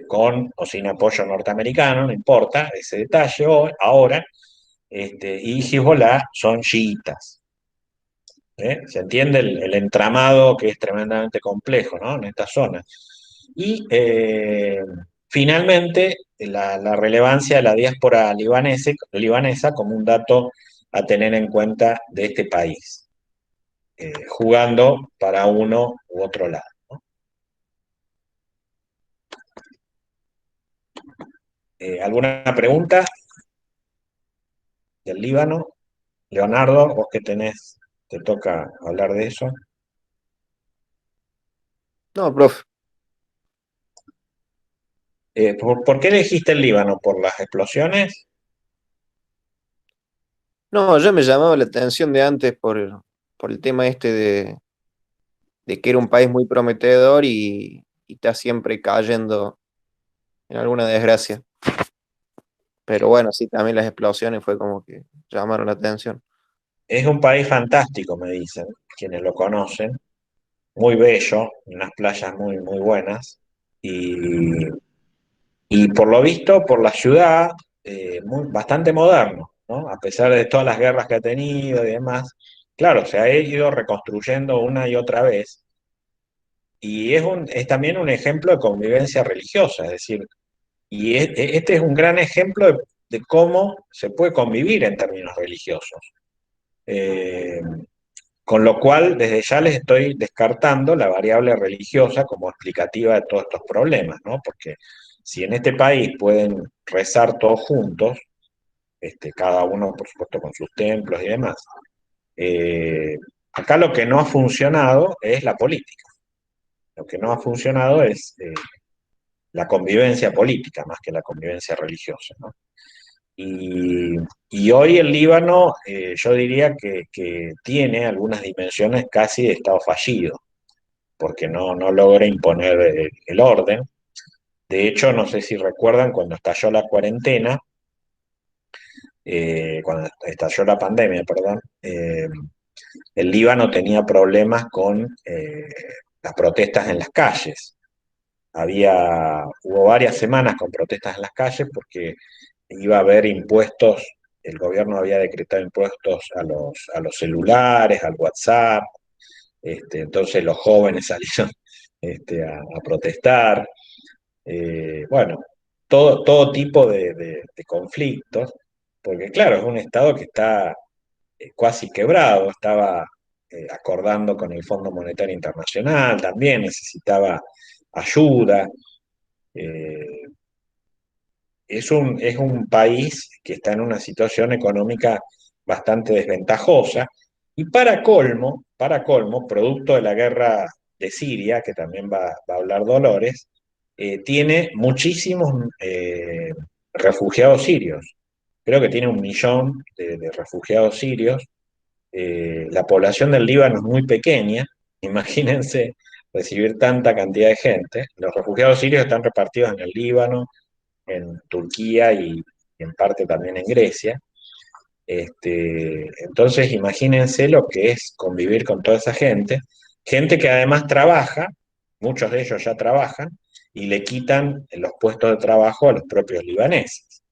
Speaker 1: con o sin apoyo norteamericano, no importa ese detalle ahora, y Hezbollah son chiitas. ¿Se entiende el entramado que es tremendamente complejo, ¿no? En esta zona? Y finalmente, la relevancia de la diáspora libanesa como un dato a tener en cuenta de este país, jugando para uno u otro lado, ¿no? ¿Alguna pregunta del Líbano? Leonardo, vos que te toca hablar de eso.
Speaker 3: No, profe.
Speaker 1: ¿Por qué elegiste el Líbano? ¿Por las explosiones?
Speaker 3: No, ya me llamaba la atención de antes por el tema este de que era un país muy prometedor y está siempre cayendo en alguna desgracia. Pero bueno, sí, también las explosiones fue como que llamaron la atención.
Speaker 1: Es un país fantástico, me dicen, quienes lo conocen, muy bello, unas playas muy, muy buenas, y, y por lo visto, por la ciudad, bastante moderno, ¿no? A pesar de todas las guerras que ha tenido y demás, claro, se ha ido reconstruyendo una y otra vez, y es también un ejemplo de convivencia religiosa, es decir, este es un gran ejemplo de cómo se puede convivir en términos religiosos. Eh, Con lo cual, desde ya les estoy descartando la variable religiosa como explicativa de todos estos problemas, ¿no? Porque si en este país pueden rezar todos juntos, cada uno, por supuesto, con sus templos y demás, acá lo que no ha funcionado es la política. Lo que no ha funcionado es la convivencia política más que la convivencia religiosa, ¿no? Y, y hoy el Líbano, yo diría que tiene algunas dimensiones casi de Estado fallido, porque no logra imponer el orden. De hecho, no sé si recuerdan cuando estalló la cuarentena, cuando estalló la pandemia, perdón, el Líbano tenía problemas con las protestas en las calles. Hubo varias semanas con protestas en las calles porque iba a haber impuestos, el gobierno había decretado impuestos a los celulares, al WhatsApp, entonces los jóvenes salieron a protestar. bueno, todo tipo de conflictos, porque claro, es un Estado que está casi quebrado, estaba acordando con el Fondo Monetario Internacional, también necesitaba ayuda. eh, es un país que está en una situación económica bastante desventajosa y para colmo, producto de la guerra de Siria, que también va a hablar Dolores, tiene muchísimos refugiados sirios. Creo que tiene 1 millón de refugiados sirios. La población del Líbano es muy pequeña. Imagínense recibir tanta cantidad de gente. Los refugiados sirios están repartidos en el Líbano, en Turquía y en parte también en Grecia. Entonces, imagínense lo que es convivir con toda esa gente que además trabaja, muchos de ellos ya trabajan, y le quitan los puestos de trabajo a los propios libaneses.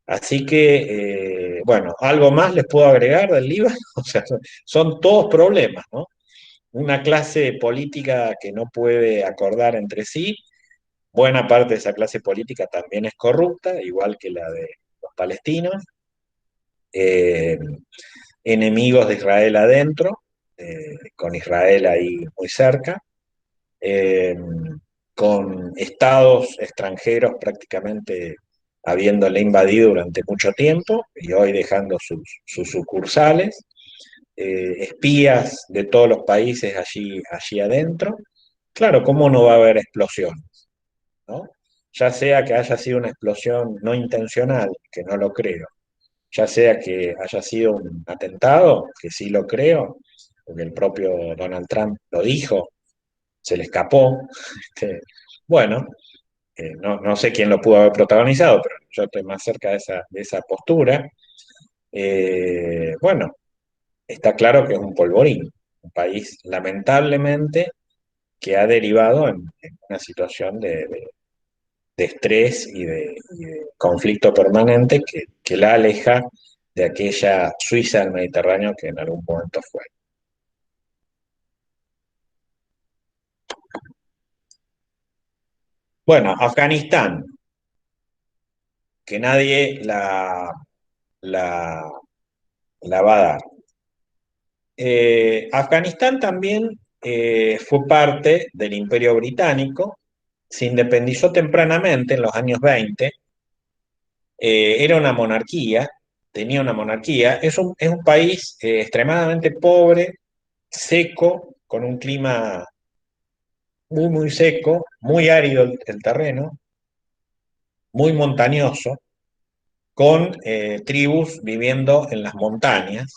Speaker 1: Así que, bueno, algo más les puedo agregar del Líbano. O sea, son todos problemas, ¿no? Una clase política que no puede acordar entre sí. Buena parte de esa clase política también es corrupta, igual que la de los palestinos. Eh, Enemigos de Israel adentro, con Israel ahí muy cerca, eh, con estados extranjeros prácticamente habiéndole invadido durante mucho tiempo y hoy dejando sus sucursales, espías de todos los países allí adentro. Claro, ¿cómo no va a haber explosiones? ¿No? Ya sea que haya sido una explosión no intencional, que no lo creo, ya sea que haya sido un atentado, que sí lo creo, porque el propio Donald Trump lo dijo, se le escapó. Este, bueno, no sé quién lo pudo haber protagonizado, pero yo estoy más cerca de esa postura. Bueno, está claro que es un polvorín, un país lamentablemente que ha derivado en una situación de estrés y de conflicto permanente que la aleja de aquella Suiza del Mediterráneo que en algún momento fue. Bueno, Afganistán, que nadie la, la va a dar. Afganistán también fue parte del Imperio Británico, se independizó tempranamente en los años 20. Era una monarquía, tenía una monarquía, es un país extremadamente pobre, seco, con un clima muy, muy seco, muy árido el terreno, muy montañoso, con tribus viviendo en las montañas,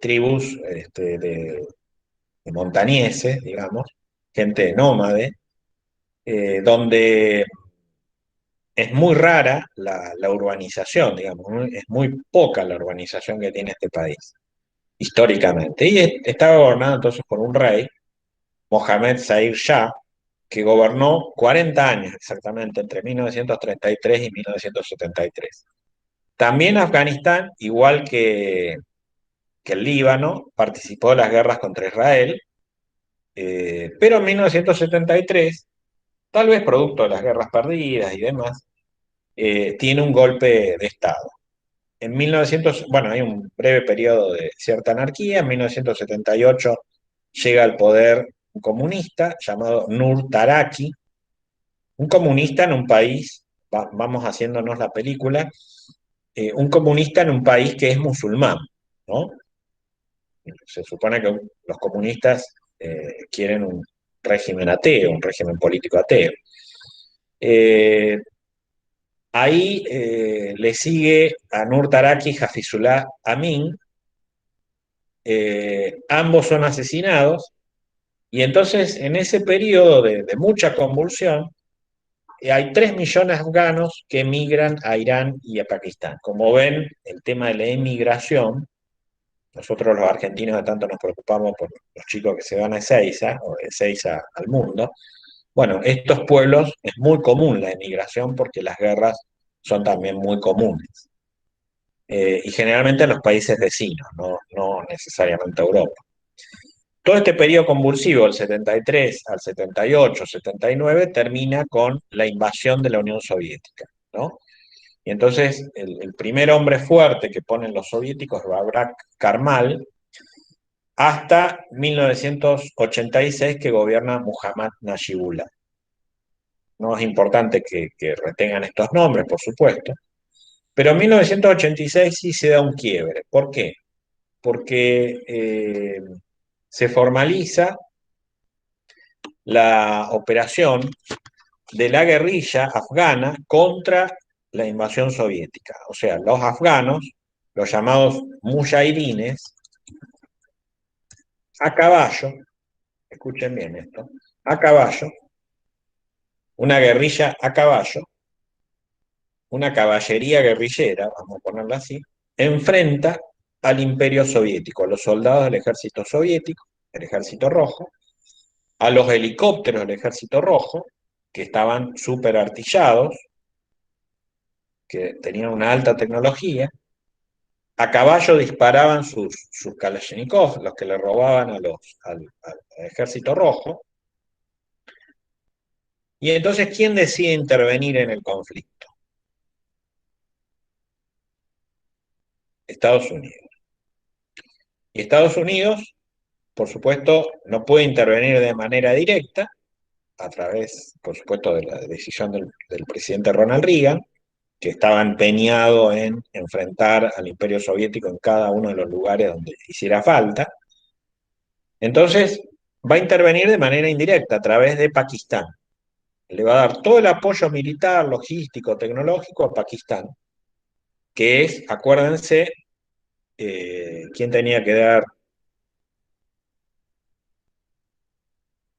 Speaker 1: tribus de montañeses, digamos, gente nómade, donde es muy rara la urbanización, digamos, ¿no? Es muy poca la urbanización que tiene este país, históricamente. Y estaba gobernado entonces por un rey, Mohammed Zahir Shah, que gobernó 40 años exactamente, entre 1933 y 1973. También Afganistán, igual que el Líbano, participó de las guerras contra Israel, pero en 1973, tal vez producto de las guerras perdidas y demás, tiene un golpe de Estado. En 1900, bueno, hay un breve periodo de cierta anarquía. En 1978 llega al poder un comunista llamado Nur Taraki, un comunista en un país, vamos haciéndonos la película, un comunista en un país que es musulmán, ¿no? Se supone que los comunistas quieren un régimen ateo, un régimen político ateo. Eh, Ahí le sigue a Nur Taraki Hafizullah Amin. Ambos son asesinados y entonces en ese periodo de mucha convulsión hay 3 millones de afganos que emigran a Irán y a Pakistán. Como ven, el tema de la emigración, nosotros los argentinos de tanto nos preocupamos por los chicos que se van a Ezeiza o de Ezeiza al mundo. Bueno, estos pueblos es muy común la emigración porque las guerras son también muy comunes. Y generalmente en los países vecinos, no necesariamente Europa. Todo este periodo convulsivo, del 73 al 78, 79, termina con la invasión de la Unión Soviética, ¿no? Y entonces el primer hombre fuerte que ponen los soviéticos es Babrak Karmal, hasta 1986 que gobierna Muhammad Najibullah. No es importante que retengan estos nombres, por supuesto, pero en 1986 sí se da un quiebre. ¿Por qué? Porque se formaliza la operación de la guerrilla afgana contra la invasión soviética. O sea, los afganos, los llamados mujahidines, a caballo, escuchen bien esto, a caballo, una guerrilla a caballo, una caballería guerrillera, vamos a ponerla así, enfrenta al imperio soviético, a los soldados del ejército soviético, el ejército rojo, a los helicópteros del ejército rojo, que estaban súper artillados, que tenían una alta tecnología, a caballo disparaban sus Kalashnikov, los que le robaban al ejército rojo. Y entonces, ¿quién decide intervenir en el conflicto? Estados Unidos. Y Estados Unidos, por supuesto, no puede intervenir de manera directa, a través, por supuesto, de la decisión del presidente Ronald Reagan, que estaba empeñado en enfrentar al Imperio Soviético en cada uno de los lugares donde hiciera falta. Entonces, va a intervenir de manera indirecta, a través de Pakistán. Le va a dar todo el apoyo militar, logístico, tecnológico a Pakistán, que es, acuérdense, quién tenía que dar.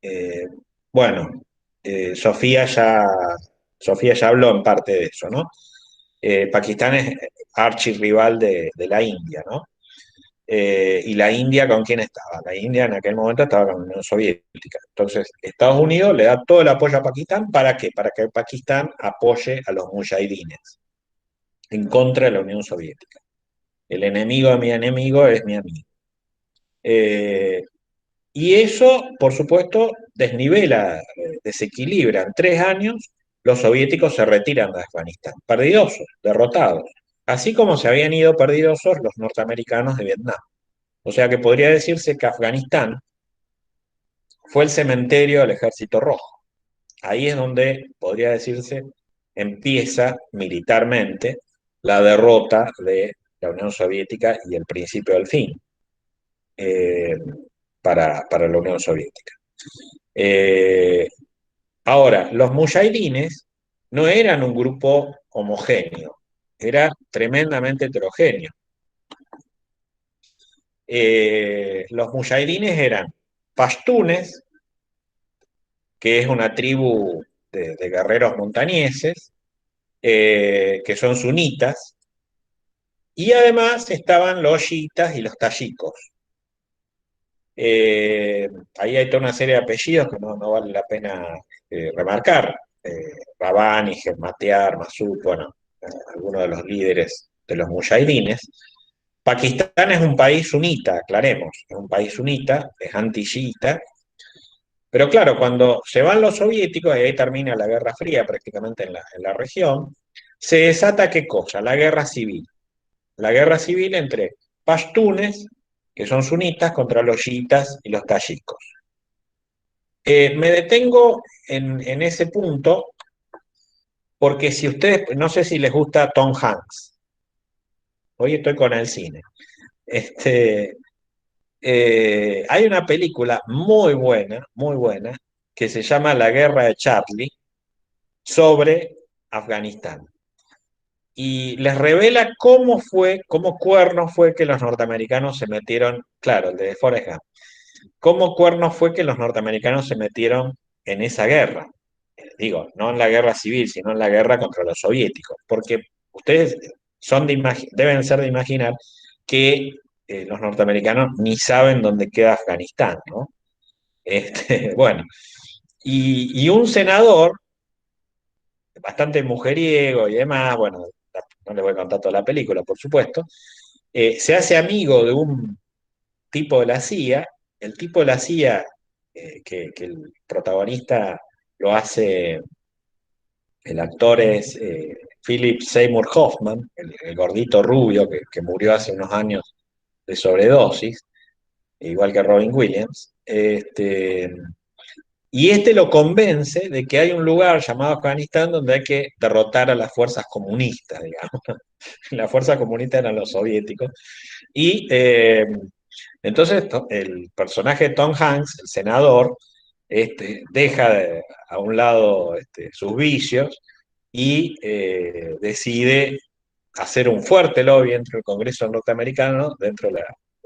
Speaker 1: Eh, bueno, Sofía ya habló en parte de eso, ¿no? Pakistán es archirrival de la India, ¿no? ¿Y la India con quién estaba? La India en aquel momento estaba con la Unión Soviética. Entonces, Estados Unidos le da todo el apoyo a Pakistán. ¿Para qué? Para que Pakistán apoye a los mujahidines en contra de la Unión Soviética. El enemigo de mi enemigo es mi amigo. Y eso, por supuesto, desnivela, desequilibra. En 3 años, los soviéticos se retiran de Afganistán, perdidosos, derrotados, así como se habían ido perdidosos los norteamericanos de Vietnam. O sea que podría decirse que Afganistán fue el cementerio del Ejército Rojo. Ahí es donde, podría decirse, empieza militarmente la derrota de la Unión Soviética y el principio del fin eh, para la Unión Soviética. Eh, Ahora, los mujahidines no eran un grupo homogéneo, era tremendamente heterogéneo. Los mujahidines eran pastunes, que es una tribu de guerreros montañeses, que son sunitas, y además estaban los chiitas y los tayikos. Ahí hay toda una serie de apellidos que no vale la pena remarcar. Rabani, Hekmatyar, Masud, bueno, algunos de los líderes de los mujahidines. Pakistán es un país sunita, aclaremos, es un país sunita, es anti-chiita, pero claro, cuando se van los soviéticos, y ahí termina la Guerra Fría prácticamente en la región, se desata ¿qué cosa? La guerra civil. La guerra civil entre pastunes, que son sunitas, contra los chiitas y los tayikos. Me detengo en ese punto porque si ustedes, no sé si les gusta Tom Hanks, hoy estoy con el cine. Este, hay una película muy buena, que se llama La Guerra de Charlie, sobre Afganistán. Y les revela cómo cuernos fue que los norteamericanos se metieron, claro, el de Forrest Gump, cómo cuernos fue que los norteamericanos se metieron en esa guerra. Digo, no en la guerra civil, sino en la guerra contra los soviéticos, porque ustedes deben ser de imaginar que los norteamericanos ni saben dónde queda Afganistán, ¿no? Bueno, y un senador, bastante mujeriego y demás, bueno, no les voy a contar toda la película, por supuesto, se hace amigo de un tipo de la CIA el tipo de la CIA, que el protagonista lo hace, el actor es Philip Seymour Hoffman, el gordito rubio que murió hace unos años de sobredosis, igual que Robin Williams. Y este lo convence de que hay un lugar llamado Afganistán donde hay que derrotar a las fuerzas comunistas, digamos. Las fuerzas comunistas eran los soviéticos. Y entonces el personaje de Tom Hanks, el senador, deja a un lado sus vicios y decide hacer un fuerte lobby dentro del Congreso norteamericano, del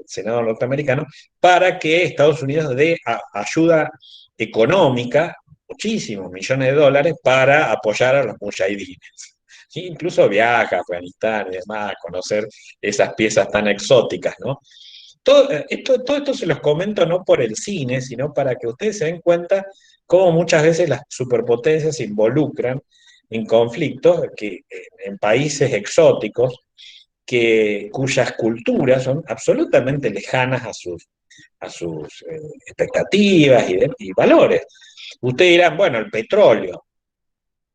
Speaker 1: Senado norteamericano, para que Estados Unidos dé ayuda económica, muchísimos millones de dólares, para apoyar a los mujahidines. Sí, incluso viaja a Afganistán y demás, a conocer esas piezas tan exóticas, ¿no? Todo esto se los comento no por el cine, sino para que ustedes se den cuenta cómo muchas veces las superpotencias se involucran en conflictos en países exóticos cuyas culturas son absolutamente lejanas a sus expectativas y valores. Ustedes dirán, bueno, el petróleo.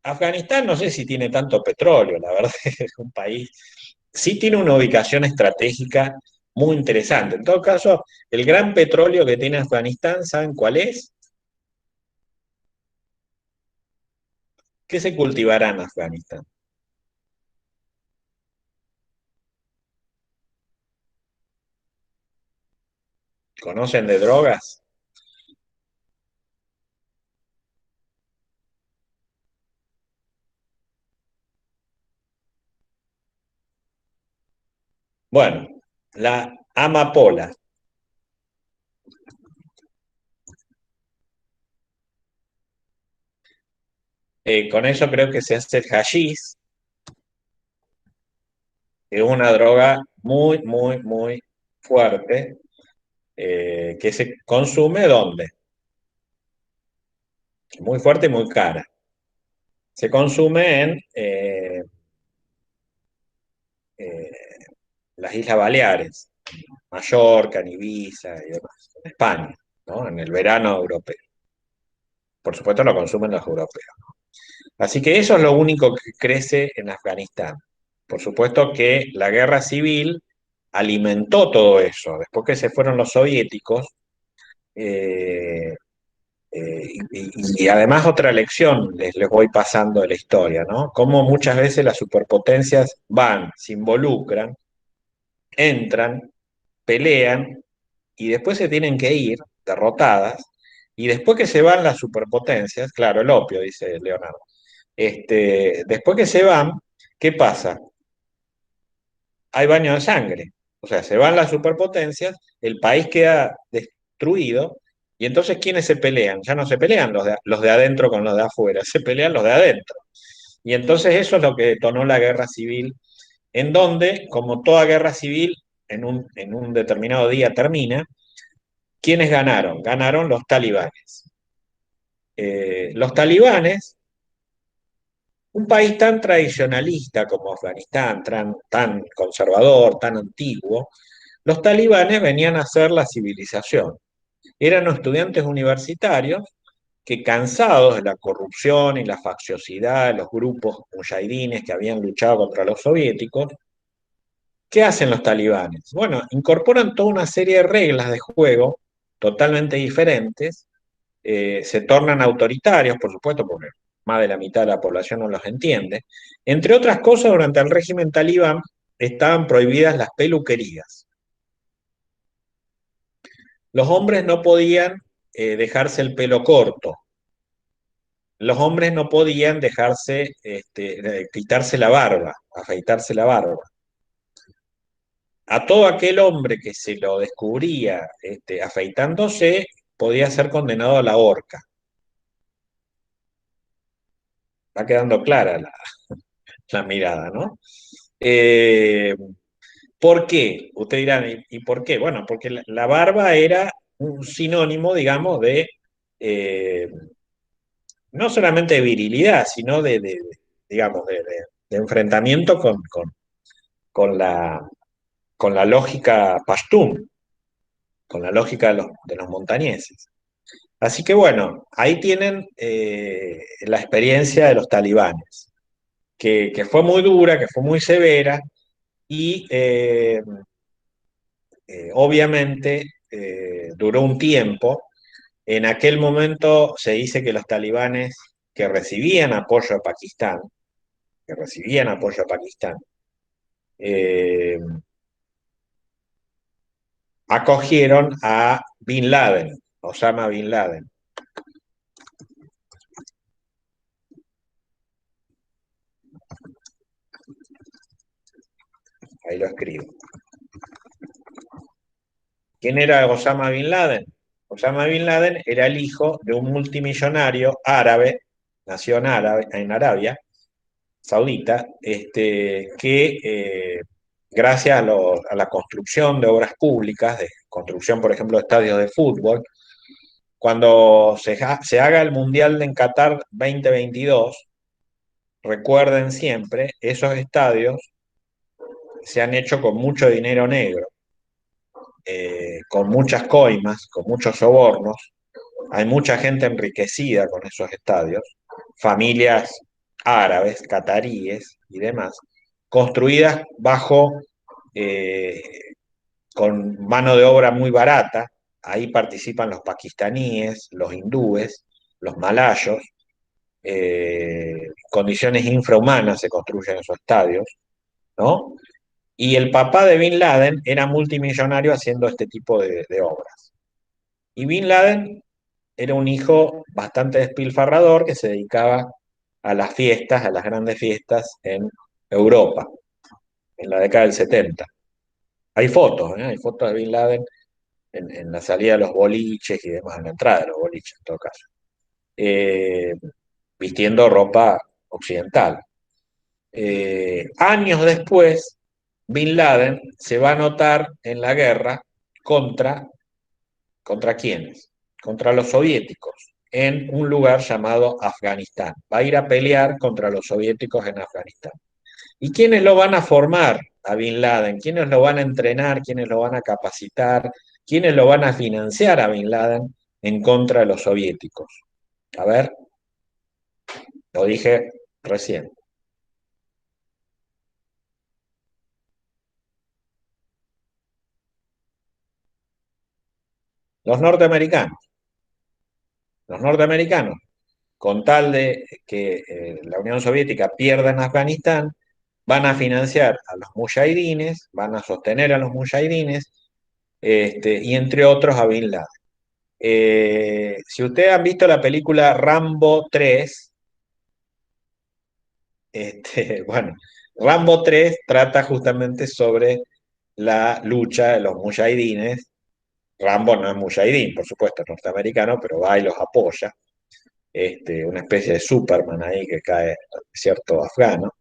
Speaker 1: Afganistán no sé si tiene tanto petróleo, la verdad es un país, sí tiene una ubicación estratégica muy interesante. En todo caso, el gran petróleo que tiene Afganistán, ¿saben cuál es? ¿Qué se cultivará en Afganistán? ¿Conocen de drogas? Bueno, la amapola. Con eso creo que se hace el hashish, que es una droga muy, muy, muy fuerte, que se consume ¿dónde? Muy fuerte y muy cara. Se consume en eh, las Islas Baleares, Mallorca, en Ibiza y demás, en España, ¿no? En el verano europeo. Por supuesto lo consumen los europeos. Así que eso es lo único que crece en Afganistán. Por supuesto que la guerra civil alimentó todo eso. Después que se fueron los soviéticos, eh, y además otra lección les voy pasando de la historia, ¿no? Cómo muchas veces las superpotencias van, se involucran, entran, pelean y después se tienen que ir derrotadas. Y después que se van las superpotencias, claro, el opio, dice Leonardo, después que se van, ¿qué pasa? Hay baño de sangre. O sea, se van las superpotencias, el país queda destruido, y entonces ¿quiénes se pelean? Ya no se pelean los de adentro con los de afuera, se pelean los de adentro. Y entonces eso es lo que detonó la guerra civil, en donde, como toda guerra civil, en un determinado día termina. ¿Quiénes ganaron? Ganaron los talibanes. Los talibanes, un país tan tradicionalista como Afganistán, tan conservador, tan antiguo, los talibanes venían a ser la civilización. Eran estudiantes universitarios que, cansados de la corrupción y la facciosidad de los grupos mujahidines que habían luchado contra los soviéticos, ¿qué hacen los talibanes? Bueno, incorporan toda una serie de reglas de juego totalmente diferentes, se tornan autoritarios, por supuesto, porque más de la mitad de la población no los entiende. Entre otras cosas, durante el régimen talibán estaban prohibidas las peluquerías. Los hombres no podían dejarse el pelo corto. Los hombres no podían quitarse la barba, afeitarse la barba. A todo aquel hombre que se lo descubría afeitándose, podía ser condenado a la horca. Va quedando clara la mirada, ¿no? Eh, ¿Por qué? Ustedes dirán, ¿y por qué? Bueno, porque la barba era un sinónimo, digamos, eh, no solamente de virilidad, sino digamos, de enfrentamiento con la, con la lógica pashtun. con la lógica de los montañeses. Así que bueno, ahí tienen la experiencia de los talibanes, que fue muy dura, que fue muy severa y obviamente duró un tiempo. En aquel momento se dice que los talibanes que recibían apoyo a Pakistán, que recibían apoyo a Pakistán, eh, acogieron a Bin Laden, Osama Bin Laden. Ahí lo escribo. ¿Quién era Osama Bin Laden? Osama Bin Laden era el hijo de un multimillonario árabe, nació en Arabia Saudita, que gracias a la construcción de obras públicas, de construcción, por ejemplo, de estadios de fútbol, cuando se haga el Mundial en Qatar 2022, recuerden siempre, esos estadios se han hecho con mucho dinero negro, con muchas coimas, con muchos sobornos. Hay mucha gente enriquecida con esos estadios, familias árabes, cataríes y demás, construidas bajo, eh, con mano de obra muy barata. Ahí participan los pakistaníes, los hindúes, los malayos. Condiciones infrahumanas se construyen esos estadios, ¿no? Y el papá de Bin Laden era multimillonario haciendo este tipo de obras. Y Bin Laden era un hijo bastante despilfarrador que se dedicaba a las fiestas, a las grandes fiestas en Europa, en la década del 70. Hay fotos, ¿eh? Hay fotos de Bin Laden en la salida de los boliches y demás, en la entrada de los boliches en todo caso, eh, vistiendo ropa occidental. Años después, Bin Laden se va a anotar en la guerra contra, ¿contra quiénes? Contra los soviéticos, en un lugar llamado Afganistán. Va a ir a pelear contra los soviéticos en Afganistán. ¿Y quiénes lo van a formar a Bin Laden? ¿Quiénes lo van a entrenar? ¿Quiénes lo van a capacitar? ¿Quiénes lo van a financiar a Bin Laden en contra de los soviéticos? A ver, lo dije recién. Los norteamericanos. Los norteamericanos, con tal de que la Unión Soviética pierda en Afganistán, van a financiar a los mujahidines, van a sostener a los mujahidines, y entre otros a Bin Laden. Si ustedes han visto la película Rambo 3, bueno, Rambo 3 trata justamente sobre la lucha de los mujahidines. Rambo no es mujahidín, por supuesto, es norteamericano, pero va y los apoya. Una especie de Superman ahí que cae al desierto afgano,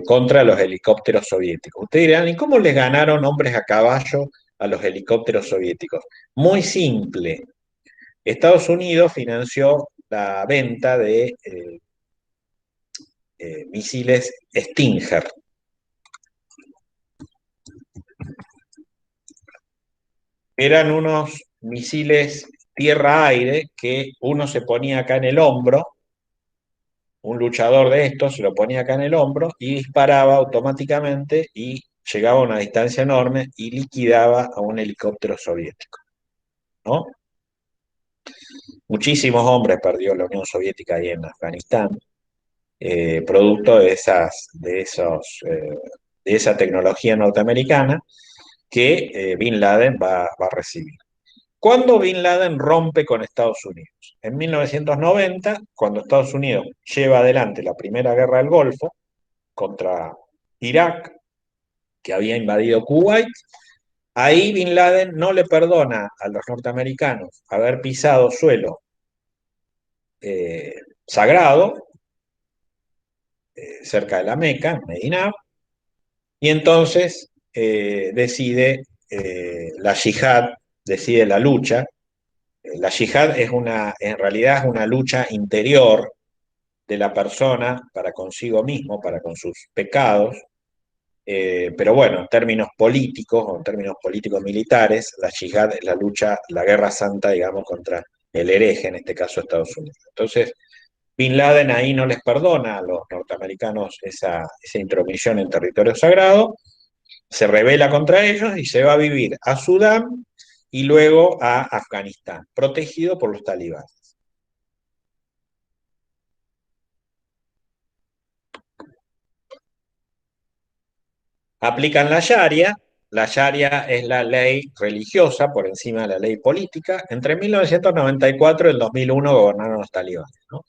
Speaker 1: contra los helicópteros soviéticos. Ustedes dirán, ¿y cómo les ganaron hombres a caballo a los helicópteros soviéticos? Muy simple. Estados Unidos financió la venta de misiles Stinger. Eran unos misiles tierra-aire que uno se ponía acá en el hombro, un luchador de estos se lo ponía acá en el hombro y disparaba automáticamente y llegaba a una distancia enorme y liquidaba a un helicóptero soviético, ¿no? Muchísimos hombres perdió la Unión Soviética ahí en Afganistán, producto de esa tecnología norteamericana que Bin Laden va a recibir. ¿Cuándo Bin Laden rompe con Estados Unidos? En 1990, cuando Estados Unidos lleva adelante la primera guerra del Golfo contra Irak, que había invadido Kuwait, ahí Bin Laden no le perdona a los norteamericanos haber pisado suelo sagrado, cerca de la Meca, en Medina, y entonces decide la yihad, decide la lucha. La yihad en realidad es una lucha interior de la persona para consigo mismo, para con sus pecados, Pero bueno, en términos políticos o en términos políticos militares, la yihad es la lucha, la guerra santa, digamos, contra el hereje, en este caso Estados Unidos. Entonces, Bin Laden ahí no les perdona a los norteamericanos esa intromisión en territorio sagrado, se rebela contra ellos y se va a vivir a Sudán y luego a Afganistán, protegido por los talibanes. Aplican la Sharia es la ley religiosa por encima de la ley política. Entre 1994 y el 2001 gobernaron los talibanes, ¿no?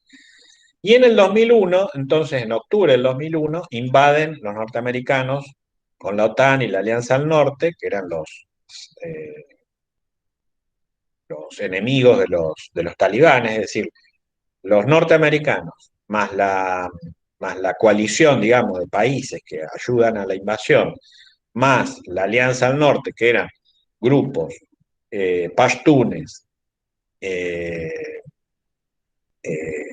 Speaker 1: Y en el 2001, entonces en octubre del 2001, invaden los norteamericanos con la OTAN y la Alianza del Norte, que eran eh, los enemigos de los talibanes, es decir, los norteamericanos más la coalición, digamos, de países que ayudan a la invasión, más la Alianza del Norte, que eran grupos pashtunes, eh, eh,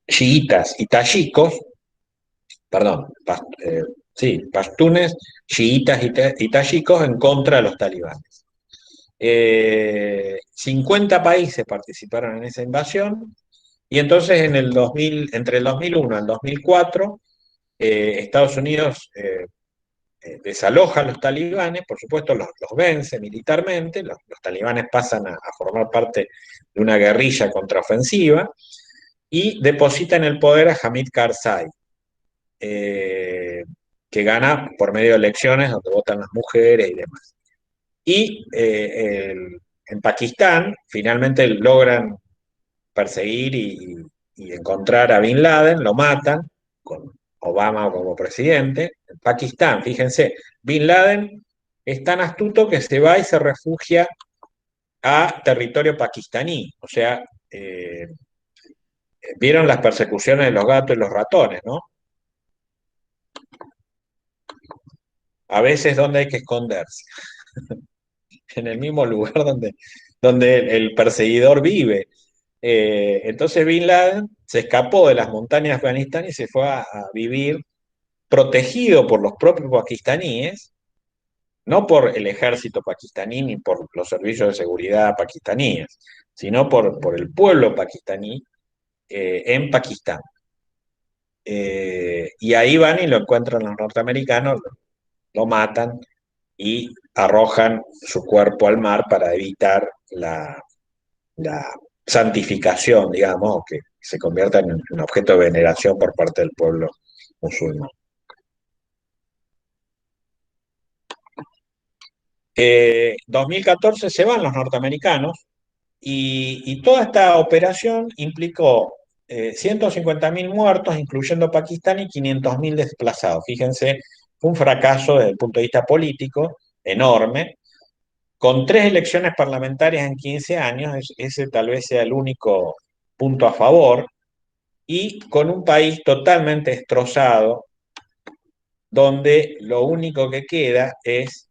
Speaker 1: chiitas y tayikos, perdón, sí, pashtunes, chiitas y tayikos en contra de los talibanes. 50 países participaron en esa invasión y entonces entre el 2001 y el 2004 Estados Unidos desaloja a los talibanes, por supuesto los vence militarmente, los talibanes pasan a formar parte de una guerrilla contraofensiva y deposita en el poder a Hamid Karzai, eh, que gana por medio de elecciones donde votan las mujeres y demás. Y en Pakistán finalmente logran perseguir y encontrar a Bin Laden, lo matan con Obama como presidente. En Pakistán, fíjense, Bin Laden es tan astuto que se va y se refugia a territorio pakistaní. O sea, vieron las persecuciones de los gatos y los ratones, ¿no? A veces donde hay que esconderse, en el mismo lugar donde el perseguidor vive. Entonces Bin Laden se escapó de las montañas de Afganistán y se fue a vivir protegido por los propios pakistaníes, no por el ejército pakistaní ni por los servicios de seguridad pakistaníes, sino por el pueblo pakistaní en Pakistán. Y ahí van y lo encuentran los norteamericanos, lo matan y arrojan su cuerpo al mar para evitar la santificación, digamos, o que se convierta en un objeto de veneración por parte del pueblo musulmán. 2014 se van los norteamericanos y toda esta operación implicó 150.000 muertos, incluyendo Pakistán, y 500.000 desplazados. Fíjense, fue un fracaso desde el punto de vista político enorme, con 3 elecciones parlamentarias en 15 años, ese tal vez sea el único punto a favor, y con un país totalmente destrozado, donde lo único que queda es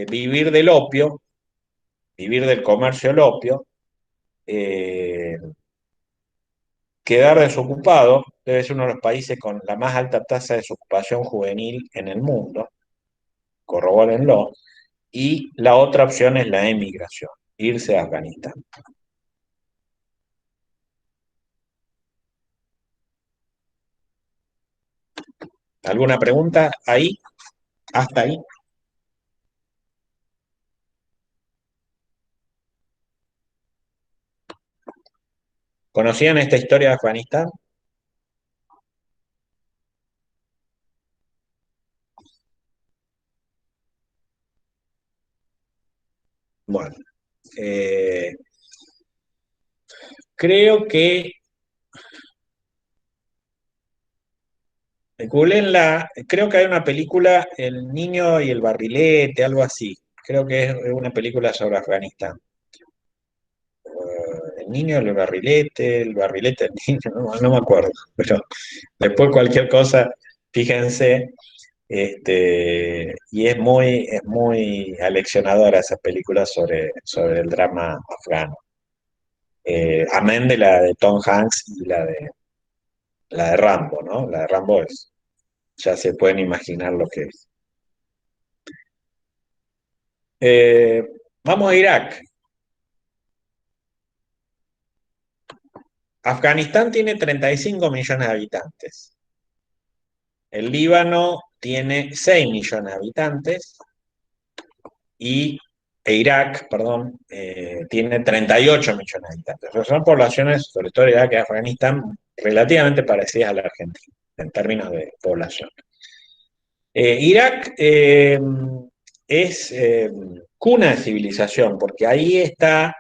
Speaker 1: vivir del opio, vivir del comercio del opio, eh, quedar desocupado, debe ser uno de los países con la más alta tasa de desocupación juvenil en el mundo, corrobórenlo, y la otra opción es la emigración, irse a Afganistán. ¿Alguna pregunta ahí? ¿Hasta ahí? ¿Conocían esta historia de Afganistán? Bueno, eh, creo que creo que hay una película, El niño y el barrilete, algo así. Creo que es una película sobre Afganistán. El niño, el barrilete del niño, no me acuerdo, pero después cualquier cosa, fíjense, y es muy aleccionadora esa película sobre el drama afgano. Amén de la de Tom Hanks y la de Rambo, ¿no? La de Rambo es ya se pueden imaginar lo que es. Eh, Vamos a Irak. Afganistán tiene 35 millones de habitantes. El Líbano tiene 6 millones de habitantes e Irak, perdón, tiene 38 millones de habitantes. O sea, son poblaciones, sobre todo Irak y Afganistán, relativamente parecidas a la Argentina en términos de población. Irak es cuna de civilización, porque ahí están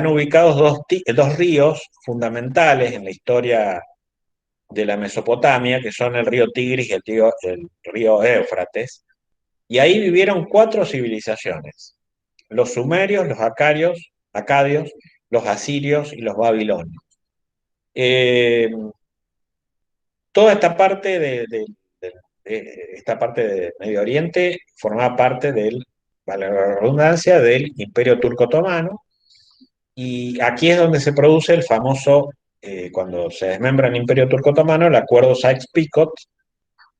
Speaker 1: ubicados dos ríos fundamentales en la historia de la Mesopotamia, que son el río Tigris y el río Éufrates, y ahí vivieron cuatro civilizaciones: los sumerios, los acadios, los asirios y los babilonios. Eh, Toda esta parte de Medio Oriente formaba parte vale la redundancia, del Imperio Turco Otomano, y aquí es donde se produce el famoso, cuando se desmembra el Imperio Turco Otomano, el acuerdo Sykes-Picot,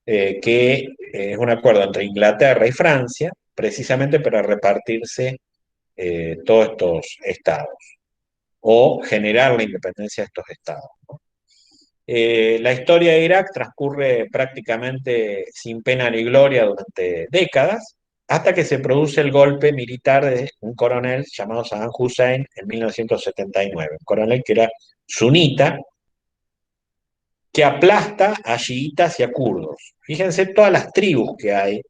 Speaker 1: que es un acuerdo entre Inglaterra y Francia, precisamente para repartirse todos estos estados o generar la independencia de estos estados. La historia de Irak transcurre prácticamente sin pena ni gloria durante décadas, hasta que se produce el golpe militar de un coronel llamado Saddam Hussein en 1979, un coronel que era sunita, que aplasta a chiitas y a kurdos. Fíjense todas las tribus que hay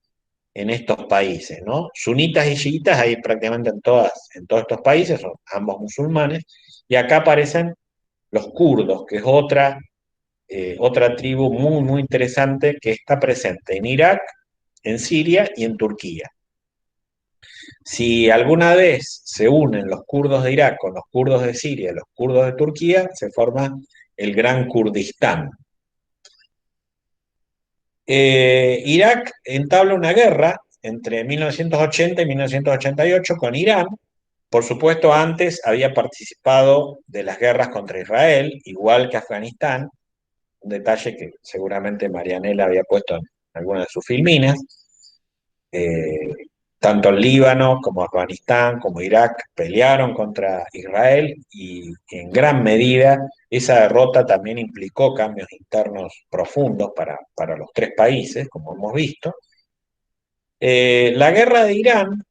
Speaker 1: en estos países, ¿no? Sunitas y chiitas hay prácticamente en todos estos países, son ambos musulmanes, y acá aparecen los kurdos, que es otra tribu muy, muy interesante que está presente en Irak, en Siria y en Turquía. Si alguna vez se unen los kurdos de Irak con los kurdos de Siria y los kurdos de Turquía, se forma el Gran Kurdistán. Irak entabla una guerra entre 1980 y 1988 con Irán. Por supuesto, antes había participado de las guerras contra Israel, igual que Afganistán, un detalle que seguramente Marianela había puesto en alguna de sus filminas. Eh, Tanto el Líbano como Afganistán como Irak pelearon contra Israel, y en gran medida esa derrota también implicó cambios internos profundos para los tres países, como hemos visto. La guerra de Irán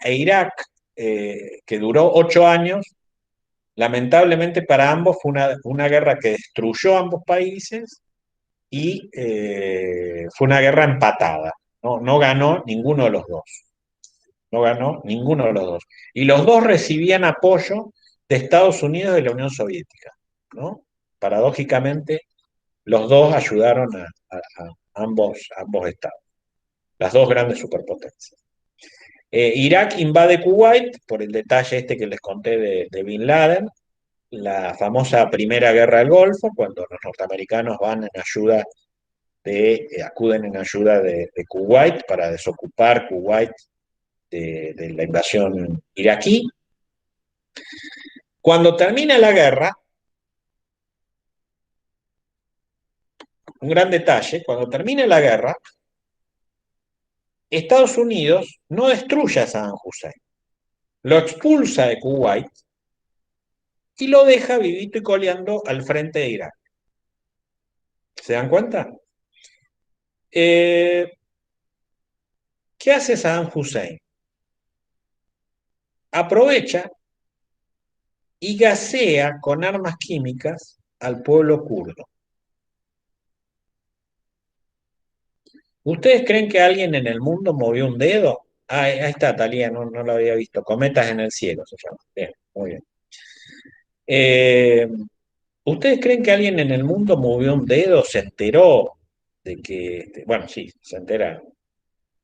Speaker 1: e Irak, que duró 8 años, lamentablemente para ambos fue una guerra que destruyó a ambos países, y fue una guerra empatada. No, no ganó ninguno de los dos. No ganó ninguno de los dos. Y los dos recibían apoyo de Estados Unidos y de la Unión Soviética, ¿no? Paradójicamente, los dos ayudaron a ambos estados, las dos grandes superpotencias. Irak invade Kuwait por el detalle este que les conté de Bin Laden, la famosa Primera Guerra del Golfo, cuando los norteamericanos acuden en ayuda de Kuwait para desocupar Kuwait de la invasión iraquí. Cuando termina la guerra, un gran detalle, cuando termina la guerra, Estados Unidos no destruye a Saddam Hussein, lo expulsa de Kuwait y lo deja vivito y coleando al frente de Irak. ¿Se dan cuenta? ¿Qué hace Saddam Hussein? Aprovecha y gasea con armas químicas al pueblo kurdo. ¿Ustedes creen que alguien en el mundo movió un dedo? Ah, ahí está, Talía, no lo había visto. Cometas en el cielo se llama. Bien, muy bien. Eh, ¿Ustedes creen que alguien en el mundo movió un dedo, se enteró de que, bueno, sí, se enteraron,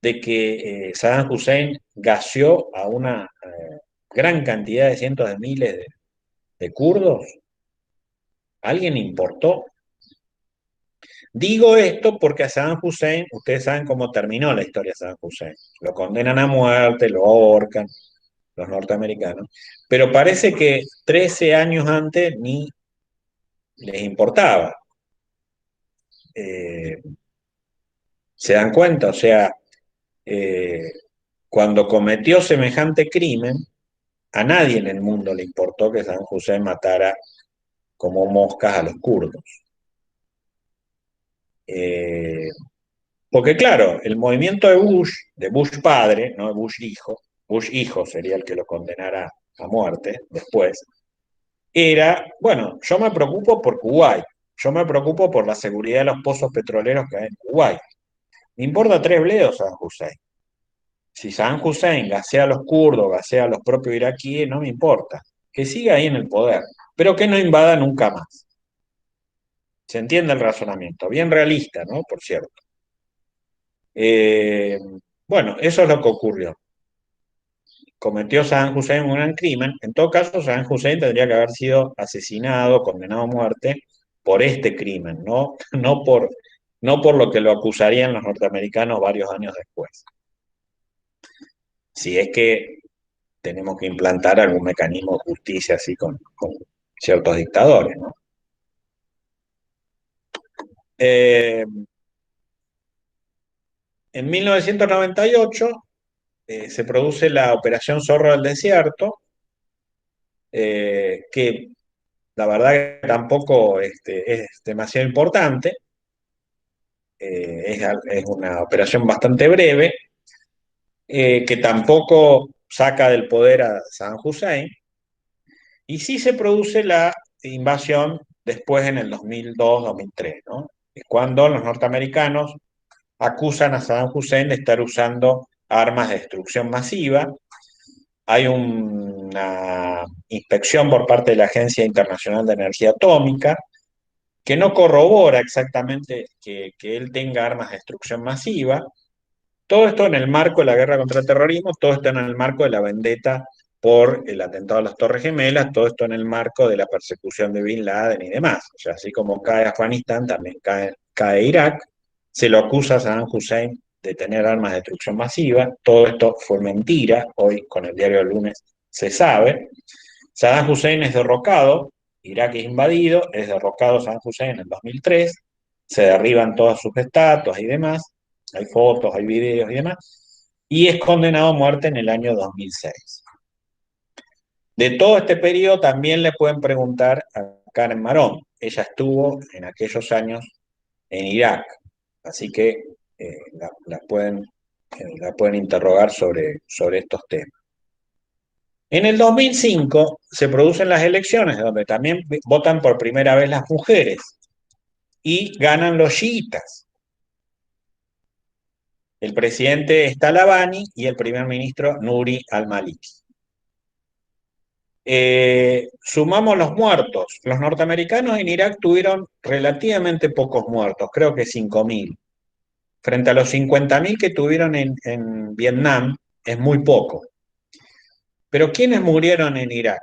Speaker 1: de que Saddam Hussein gaseó a una gran cantidad de cientos de miles de kurdos? ¿Alguien importó? Digo esto porque a Saddam Hussein, ustedes saben cómo terminó la historia de Saddam Hussein. Lo condenan a muerte, lo ahorcan los norteamericanos, pero parece que 13 años antes ni les importaba. Eh, ¿Se dan cuenta? O sea, eh, cuando cometió semejante crimen, a nadie en el mundo le importó que Saddam Hussein matara como moscas a los kurdos. Eh, Porque claro, el movimiento de Bush padre, no de Bush hijo sería el que lo condenara a muerte después, era, bueno, yo me preocupo por Kuwait, yo me preocupo por la seguridad de los pozos petroleros que hay en Kuwait. Me importa tres bledos Saddam Hussein. Si Saddam Hussein gasea a los kurdos, gasea a los propios iraquíes, no me importa. Que siga ahí en el poder, pero que no invada nunca más. Se entiende el razonamiento, bien realista, ¿no? Por cierto. Eh, bueno, eso es lo que ocurrió. Cometió Saddam Hussein un gran crimen. En todo caso, Saddam Hussein tendría que haber sido asesinado, condenado a muerte por este crimen, ¿no? No por lo que lo acusarían los norteamericanos varios años después. Si es que tenemos que implantar algún mecanismo de justicia así con ciertos dictadores, ¿no? Eh, en 1998 se produce la Operación Zorro del Desierto, que la verdad que tampoco es demasiado importante, es una operación bastante breve, que tampoco saca del poder a Saddam Hussein, y sí se produce la invasión después en el 2002-2003, ¿no? Es cuando los norteamericanos acusan a Saddam Hussein de estar usando armas de destrucción masiva. Hay una inspección por parte de la Agencia Internacional de Energía Atómica que no corrobora exactamente que él tenga armas de destrucción masiva. Todo esto en el marco de la guerra contra el terrorismo, todo esto en el marco de la vendetta por el atentado a las Torres Gemelas, todo esto en el marco de la persecución de Bin Laden y demás. O sea, así como cae Afganistán, también cae Irak. Se lo acusa a Saddam Hussein de tener armas de destrucción masiva. Todo esto fue mentira. Hoy, con el diario del lunes, se sabe. Saddam Hussein es derrocado, Irak es invadido, es derrocado Saddam Hussein en el 2003, se derriban todas sus estatuas y demás, hay fotos, hay videos y demás, y es condenado a muerte en el año 2006. De todo este periodo también le pueden preguntar a Karen Marón. Ella estuvo en aquellos años en Irak, así que la pueden interrogar sobre estos temas. En el 2005 se producen las elecciones, donde también votan por primera vez las mujeres y ganan los chiitas. El presidente es Talabani y el primer ministro Nuri al-Maliki. Sumamos los muertos. Los norteamericanos en Irak tuvieron relativamente pocos muertos, creo que 5.000. Frente a los 50.000 que tuvieron en Vietnam, es muy poco. Pero ¿quiénes murieron en Irak?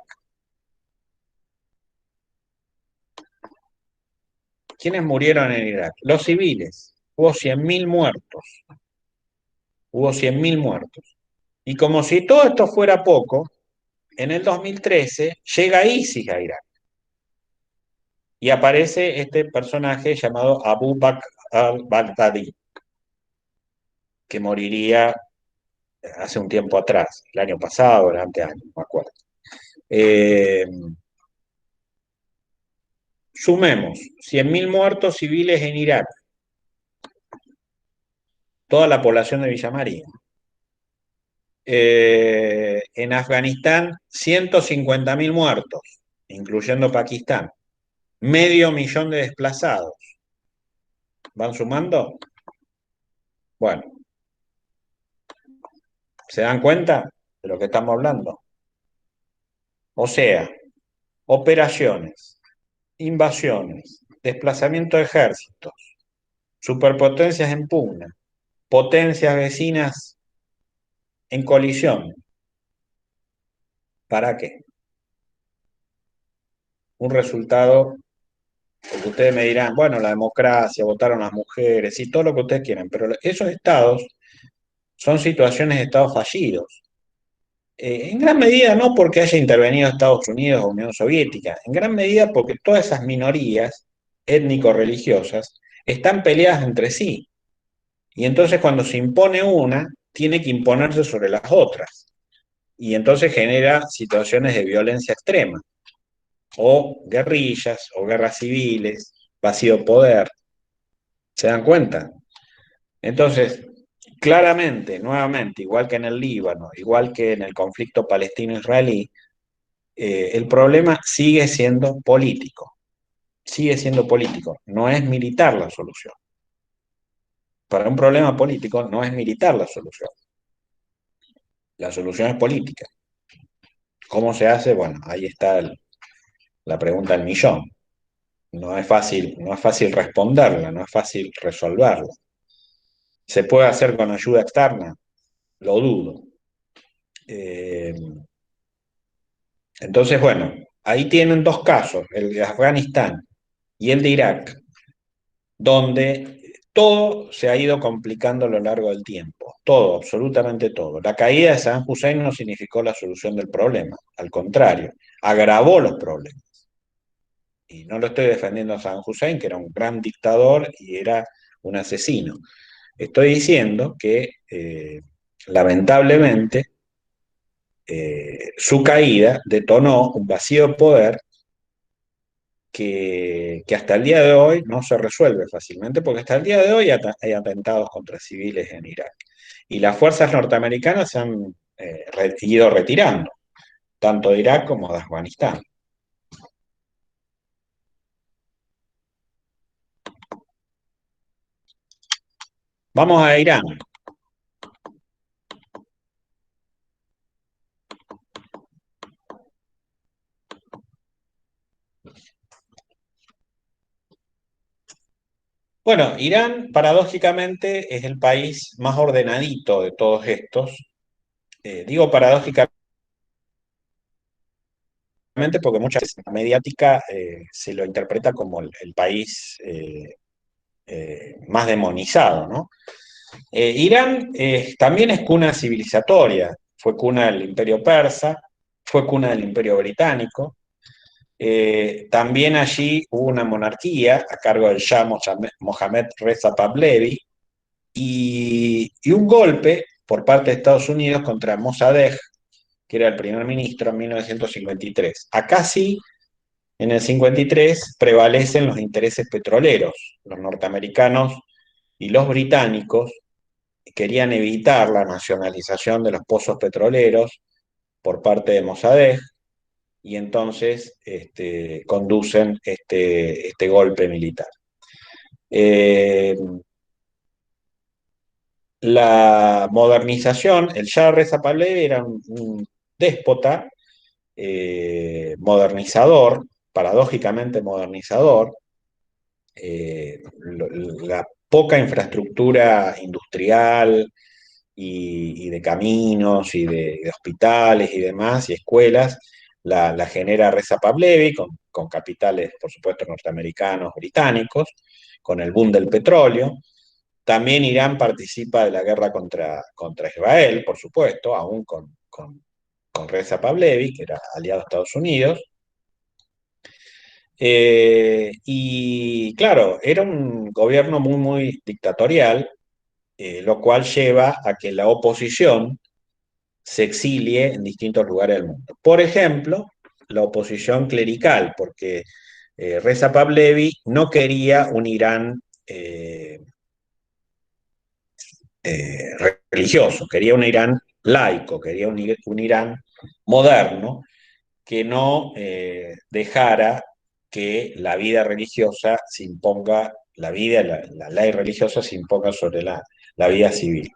Speaker 1: ¿Quiénes murieron en Irak? Los civiles. Hubo 100.000 muertos. Hubo 100.000 muertos. Y como si todo esto fuera poco, en el 2013 llega ISIS a Irak. Y aparece este personaje llamado Abu Bakr al-Baghdadi, que moriría hace un tiempo atrás, el año pasado, el anteaño, no me acuerdo. Sumemos 100.000 muertos civiles en Irak, toda la población de Villa María. En Afganistán, 150.000 muertos, incluyendo Pakistán. 500.000 de desplazados. ¿Van sumando? Bueno, ¿se dan cuenta de lo que estamos hablando? O sea, operaciones, invasiones, desplazamiento de ejércitos, superpotencias en pugna, potencias vecinas en colisión. ¿Para qué? Un resultado, porque ustedes me dirán, bueno, la democracia, votaron las mujeres y todo lo que ustedes quieran, pero esos estados son situaciones de estados fallidos. En gran medida no porque haya intervenido Estados Unidos o Unión Soviética, en gran medida porque todas esas minorías étnico-religiosas están peleadas entre sí. Y entonces cuando se impone una, tiene que imponerse sobre las otras. Y entonces genera situaciones de violencia extrema, o guerrillas, o guerras civiles, vacío de poder. ¿Se dan cuenta? Entonces, claramente, nuevamente, igual que en el Líbano, igual que en el conflicto palestino-israelí, el problema sigue siendo político, no es militar la solución. Para un problema político no es militar la solución es política. ¿Cómo se hace? Bueno, ahí está la pregunta del millón. No es fácil responderla, no es fácil resolverla. ¿Se puede hacer con ayuda externa? Lo dudo. Eh, entonces, bueno, ahí tienen dos casos, el de Afganistán y el de Irak, donde todo se ha ido complicando a lo largo del tiempo. Todo, absolutamente todo. La caída de Saddam Hussein no significó la solución del problema, al contrario, agravó los problemas. Y no lo estoy defendiendo a Saddam Hussein, que era un gran dictador y era un asesino. Estoy diciendo que lamentablemente su caída detonó un vacío de poder que hasta el día de hoy no se resuelve fácilmente, porque hasta el día de hoy hay atentados contra civiles en Irak. Y las fuerzas norteamericanas se han ido retirando, tanto de Irak como de Afganistán. Vamos a Irán. Bueno, Irán paradójicamente es el país más ordenadito de todos estos. Digo paradójicamente porque muchas veces la mediática se lo interpreta como el país más demonizado, ¿no? Irán también es cuna civilizatoria, fue cuna del Imperio Persa, fue cuna del Imperio Británico. También allí hubo una monarquía a cargo del Shah Mohammad Reza Pahlavi y un golpe por parte de Estados Unidos contra Mossadegh, que era el primer ministro en 1953. Acá sí, en el 53 prevalecen los intereses petroleros. Los norteamericanos y los británicos querían evitar la nacionalización de los pozos petroleros por parte de Mossadegh y entonces conducen este golpe militar. La modernización, el Shah Reza Pahlavi era un déspota modernizador, paradójicamente modernizador. La poca infraestructura industrial y de caminos y de hospitales y demás y escuelas la genera Reza Pahlavi con capitales, por supuesto, norteamericanos, británicos, con el boom del petróleo. También Irán participa de la guerra contra Israel, por supuesto, aún con Reza Pahlavi, que era aliado de Estados Unidos. Y claro, era un gobierno muy, muy dictatorial, lo cual lleva a que la oposición se exilie en distintos lugares del mundo. Por ejemplo, la oposición clerical, porque Reza Pahlavi no quería un Irán religioso, quería un Irán laico, quería un Irán moderno que no dejara que la vida religiosa se imponga, la ley religiosa se imponga sobre la vida civil.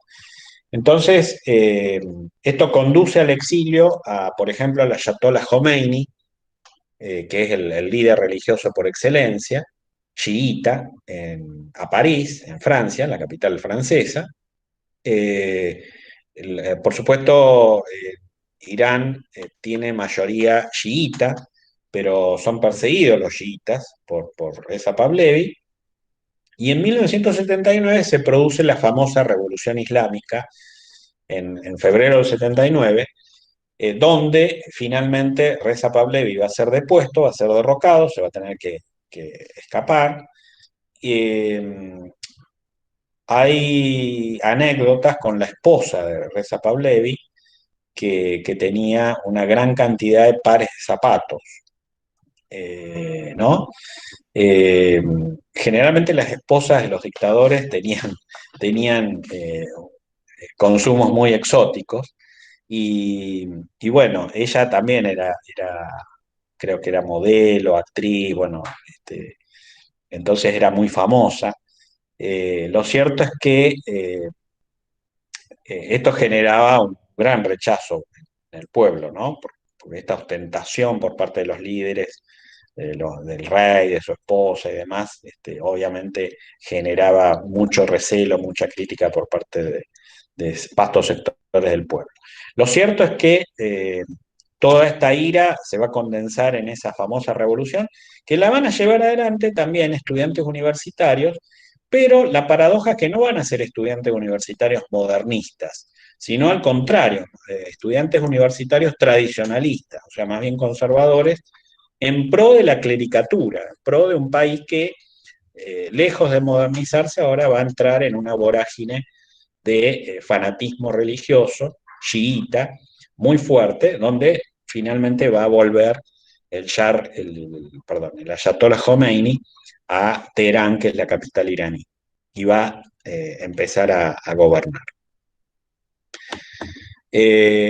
Speaker 1: Entonces, esto conduce al exilio a, por ejemplo, al Ayatollah Khomeini, que es el líder religioso por excelencia, chiita, a París, en Francia, la capital francesa. Eh, por supuesto, Irán tiene mayoría chiita, pero son perseguidos los chiitas por Reza Pahlavi. Y en 1979 se produce la famosa Revolución Islámica, en febrero del 79, donde finalmente Reza Pahlavi va a ser depuesto, va a ser derrocado, se va a tener que escapar, eh, hay anécdotas con la esposa de Reza Pahlavi que tenía una gran cantidad de pares de zapatos, ¿no? Eh, Generalmente las esposas de los dictadores tenían consumos muy exóticos y bueno, ella también creo que era modelo, actriz, bueno, entonces era muy famosa. Lo cierto es que esto generaba un gran rechazo en el pueblo, ¿no? Por esta ostentación por parte de los líderes, del rey, de su esposa y demás, obviamente generaba mucho recelo, mucha crítica por parte de vastos sectores del pueblo. Lo cierto es que toda esta ira se va a condensar en esa famosa revolución, que la van a llevar adelante también estudiantes universitarios, pero la paradoja es que no van a ser estudiantes universitarios modernistas, sino al contrario, estudiantes universitarios tradicionalistas, o sea, más bien conservadores, en pro de la clericatura, en pro de un país que, lejos de modernizarse, ahora va a entrar en una vorágine de fanatismo religioso, chiita, muy fuerte, donde finalmente va a volver el Ayatollah Khomeini a Teherán, que es la capital iraní, y va a empezar a gobernar.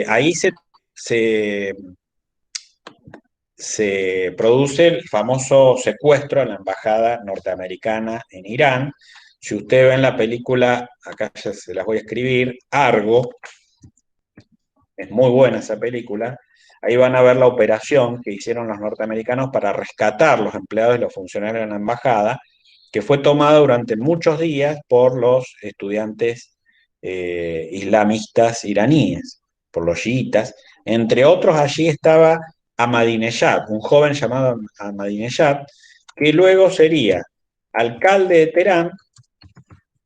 Speaker 1: Ahí se, se produce el famoso secuestro en la embajada norteamericana en Irán. Si usted ve en la película, acá ya se las voy a escribir, Argo, es muy buena esa película. Ahí van a ver la operación que hicieron los norteamericanos para rescatar los empleados y los funcionarios de la embajada, que fue tomada durante muchos días por los estudiantes islamistas iraníes, por los chiitas. Entre otros, allí estaba Ahmadinejad, un joven llamado Ahmadinejad, que luego sería alcalde de Teherán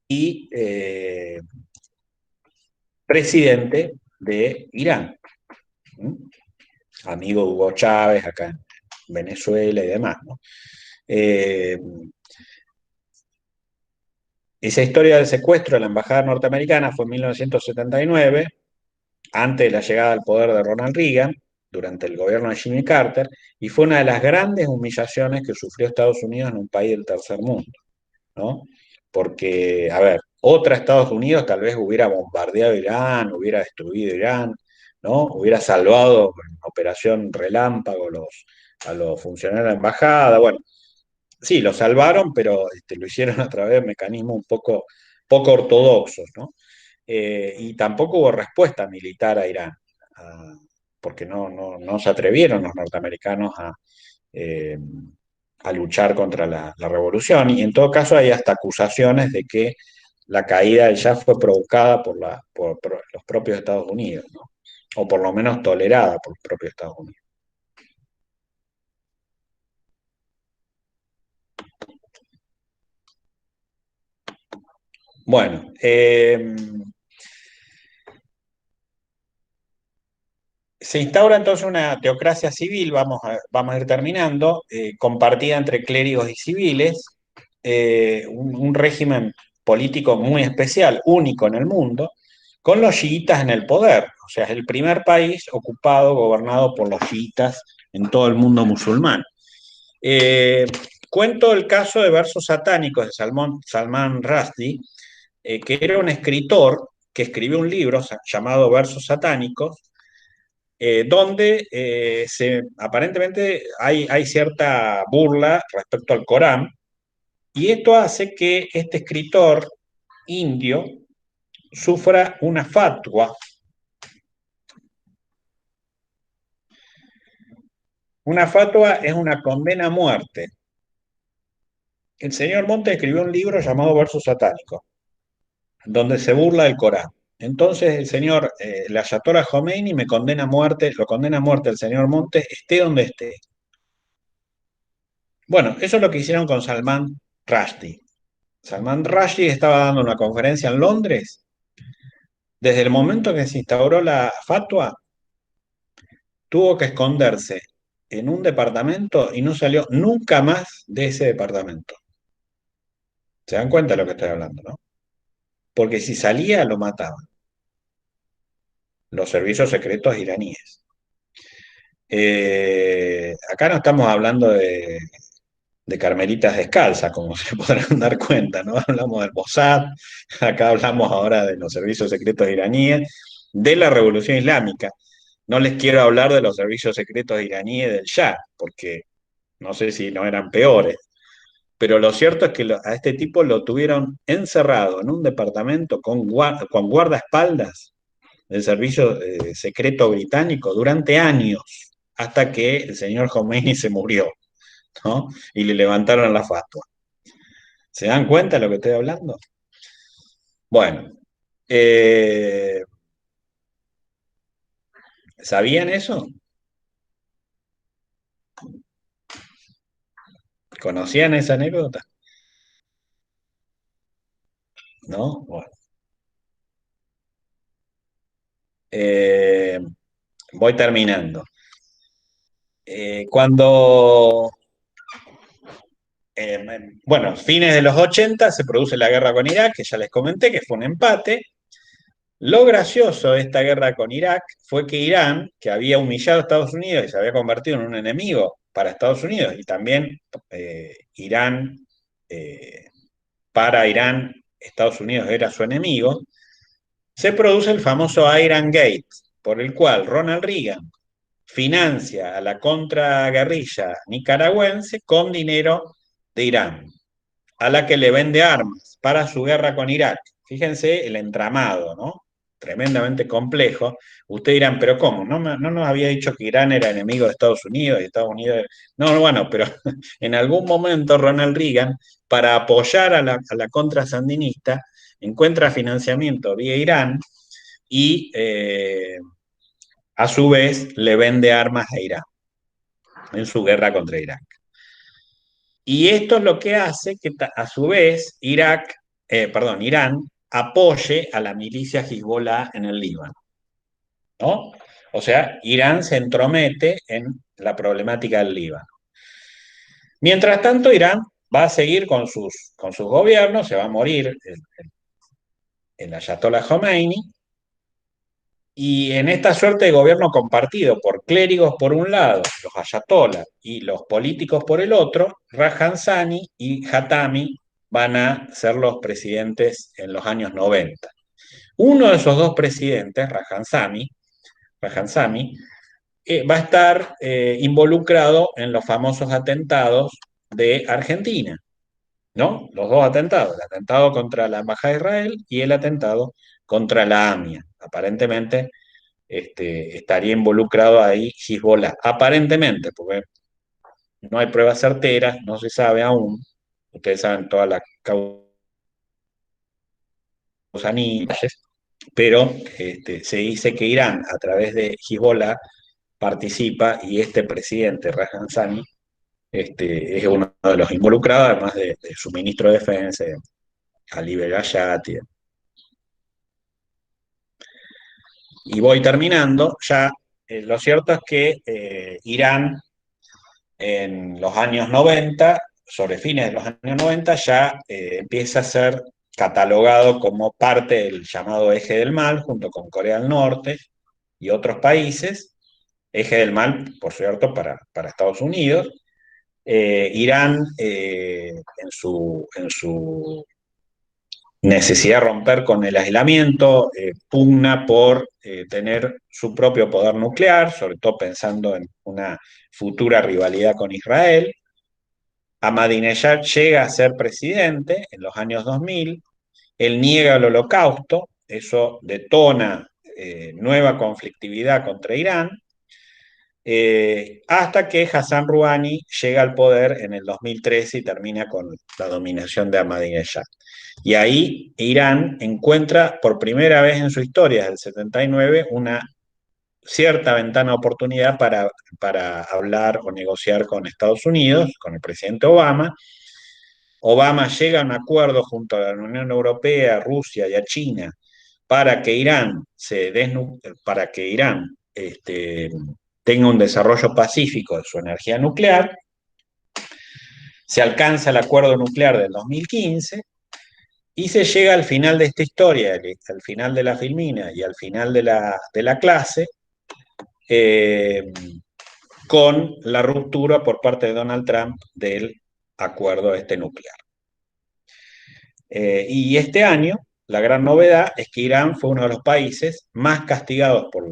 Speaker 1: y presidente de Irán. Amigo de Hugo Chávez acá en Venezuela y demás, ¿no? Eh, Esa historia del secuestro de la embajada norteamericana fue en 1979, antes de la llegada al poder de Ronald Reagan, durante el gobierno de Jimmy Carter, y fue una de las grandes humillaciones que sufrió Estados Unidos en un país del tercer mundo, ¿no? Porque, a ver, otra Estados Unidos tal vez hubiera bombardeado Irán, hubiera destruido Irán, ¿no? Hubiera salvado en operación relámpago a los funcionarios de la embajada. Bueno, sí, lo salvaron, pero lo hicieron a través de mecanismos un poco ortodoxos, ¿no? Y tampoco hubo respuesta militar a Irán, ah, porque no se atrevieron los norteamericanos eh, a luchar contra la revolución. Y en todo caso hay hasta acusaciones de que la caída del Shah fue provocada por los propios Estados Unidos, ¿no? O por lo menos tolerada por los propios Estados Unidos. Bueno, se instaura entonces una teocracia civil, vamos a ir terminando, compartida entre clérigos y civiles, un régimen político muy especial, único en el mundo, con los chiitas en el poder. O sea, es el primer país ocupado, gobernado por los chiitas en todo el mundo musulmán. Eh, Cuento el caso de Versos Satánicos de Salman Rushdie, que era un escritor que escribió un libro llamado Versos Satánicos, donde aparentemente hay cierta burla respecto al Corán, y esto hace que este escritor indio sufra una fatwa. Una fatwa es una condena a muerte. El señor Monte escribió un libro llamado Versos Satánicos, donde se burla del Corán. Entonces el Ayatollah Khomeini me condena a muerte, lo condena a muerte el señor Monte, esté donde esté. Bueno, eso es lo que hicieron con Salman Rushdie. Salman Rushdie estaba dando una conferencia en Londres. Desde el momento que se instauró la fatwa, tuvo que esconderse en un departamento y no salió nunca más de ese departamento. ¿Se dan cuenta de lo que estoy hablando, no? Porque si salía, lo mataban los servicios secretos iraníes. Acá no estamos hablando de carmelitas descalzas, como se podrán dar cuenta, ¿no? Hablamos del Mossad, acá hablamos ahora de los servicios secretos iraníes, de la Revolución Islámica. No les quiero hablar de los servicios secretos iraníes del Shah, porque no sé si no eran peores. Pero lo cierto es que a este tipo lo tuvieron encerrado en un departamento con guardaespaldas del servicio secreto británico durante años, hasta que el señor Khomeini se murió, ¿no? Y le levantaron la fatua. ¿Se dan cuenta de lo que estoy hablando? Bueno, eh, ¿sabían eso? ¿Conocían esa anécdota? ¿No? Bueno. Eh, voy terminando. Cuando, bueno, fines de los 80 se produce la guerra con Irak, que ya les comenté que fue un empate. Lo gracioso de esta guerra con Irak fue que Irán, que había humillado a Estados Unidos y se había convertido en un enemigo para Estados Unidos, y también Irán, eh, para Irán, Estados Unidos era su enemigo, se produce el famoso Iran Gate, por el cual Ronald Reagan financia a la contraguerrilla nicaragüense con dinero de Irán, a la que le vende armas para su guerra con Irak. Fíjense el entramado, ¿no? Tremendamente complejo. Ustedes dirán, pero ¿cómo? ¿No nos había dicho que Irán era enemigo de Estados Unidos y Estados Unidos? No, bueno, pero en algún momento Ronald Reagan, para apoyar a la contra sandinista, encuentra financiamiento vía Irán y a su vez le vende armas a Irán en su guerra contra Irak. Y esto es lo que hace que a su vez Irán apoye a la milicia Hezbollah en el Líbano, ¿no? O sea, Irán se entromete en la problemática del Líbano. Mientras tanto, Irán va a seguir con sus gobiernos, se va a morir el Ayatollah Khomeini, y en esta suerte de gobierno compartido por clérigos por un lado, los ayatollah, y los políticos por el otro, Rajanzani y Hatami van a ser los presidentes en los años 90. Uno de esos dos presidentes, Rajanzani, va a estar involucrado en los famosos atentados de Argentina, ¿no? Los dos atentados, el atentado contra la Embajada de Israel y el atentado contra la AMIA. Aparentemente estaría involucrado ahí Hezbollah, aparentemente, porque no hay pruebas certeras, no se sabe aún, ustedes saben todas las causanillas, pero se dice que Irán, a través de Hezbollah, participa y este presidente, Rajansani, es uno de los involucrados, además de su ministro de Defensa, Ali Belgayati. Y voy terminando, ya lo cierto es que Irán en los años 90, sobre fines de los años 90, ya empieza a ser catalogado como parte del llamado Eje del Mal, junto con Corea del Norte y otros países. Eje del Mal, por cierto, para Estados Unidos. Irán, en su necesidad de romper con el aislamiento, pugna por tener su propio poder nuclear, sobre todo pensando en una futura rivalidad con Israel. Ahmadinejad llega a ser presidente en los años 2000, él niega el holocausto, eso detona nueva conflictividad contra Irán, hasta que Hassan Rouhani llega al poder en el 2013 y termina con la dominación de Ahmadinejad. Y ahí Irán encuentra por primera vez en su historia, desde el 79, una cierta ventana de oportunidad para hablar o negociar con Estados Unidos, con el presidente Obama. Obama llega a un acuerdo junto a la Unión Europea, a Rusia y a China para que Irán tenga un desarrollo pacífico de su energía nuclear. Se alcanza el acuerdo nuclear del 2015 Y se llega al final de esta historia, al final de la filmina y al final de la clase, eh, con la ruptura por parte de Donald Trump del acuerdo este nuclear. Y este año, la gran novedad es que Irán fue uno de los países más castigados por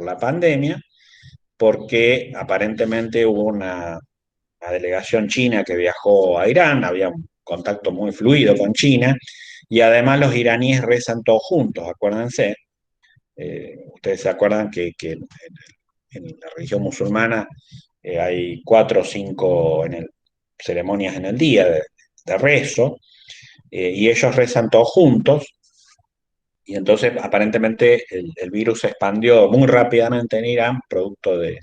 Speaker 1: la pandemia, porque aparentemente hubo una delegación china que viajó a Irán, había un contacto muy fluido con China, y además los iraníes rezan todos juntos, acuérdense. Ustedes se acuerdan que en la religión musulmana hay 4 o 5 ceremonias en el día de rezo, y ellos rezan todos juntos, y entonces aparentemente el virus se expandió muy rápidamente en Irán, producto de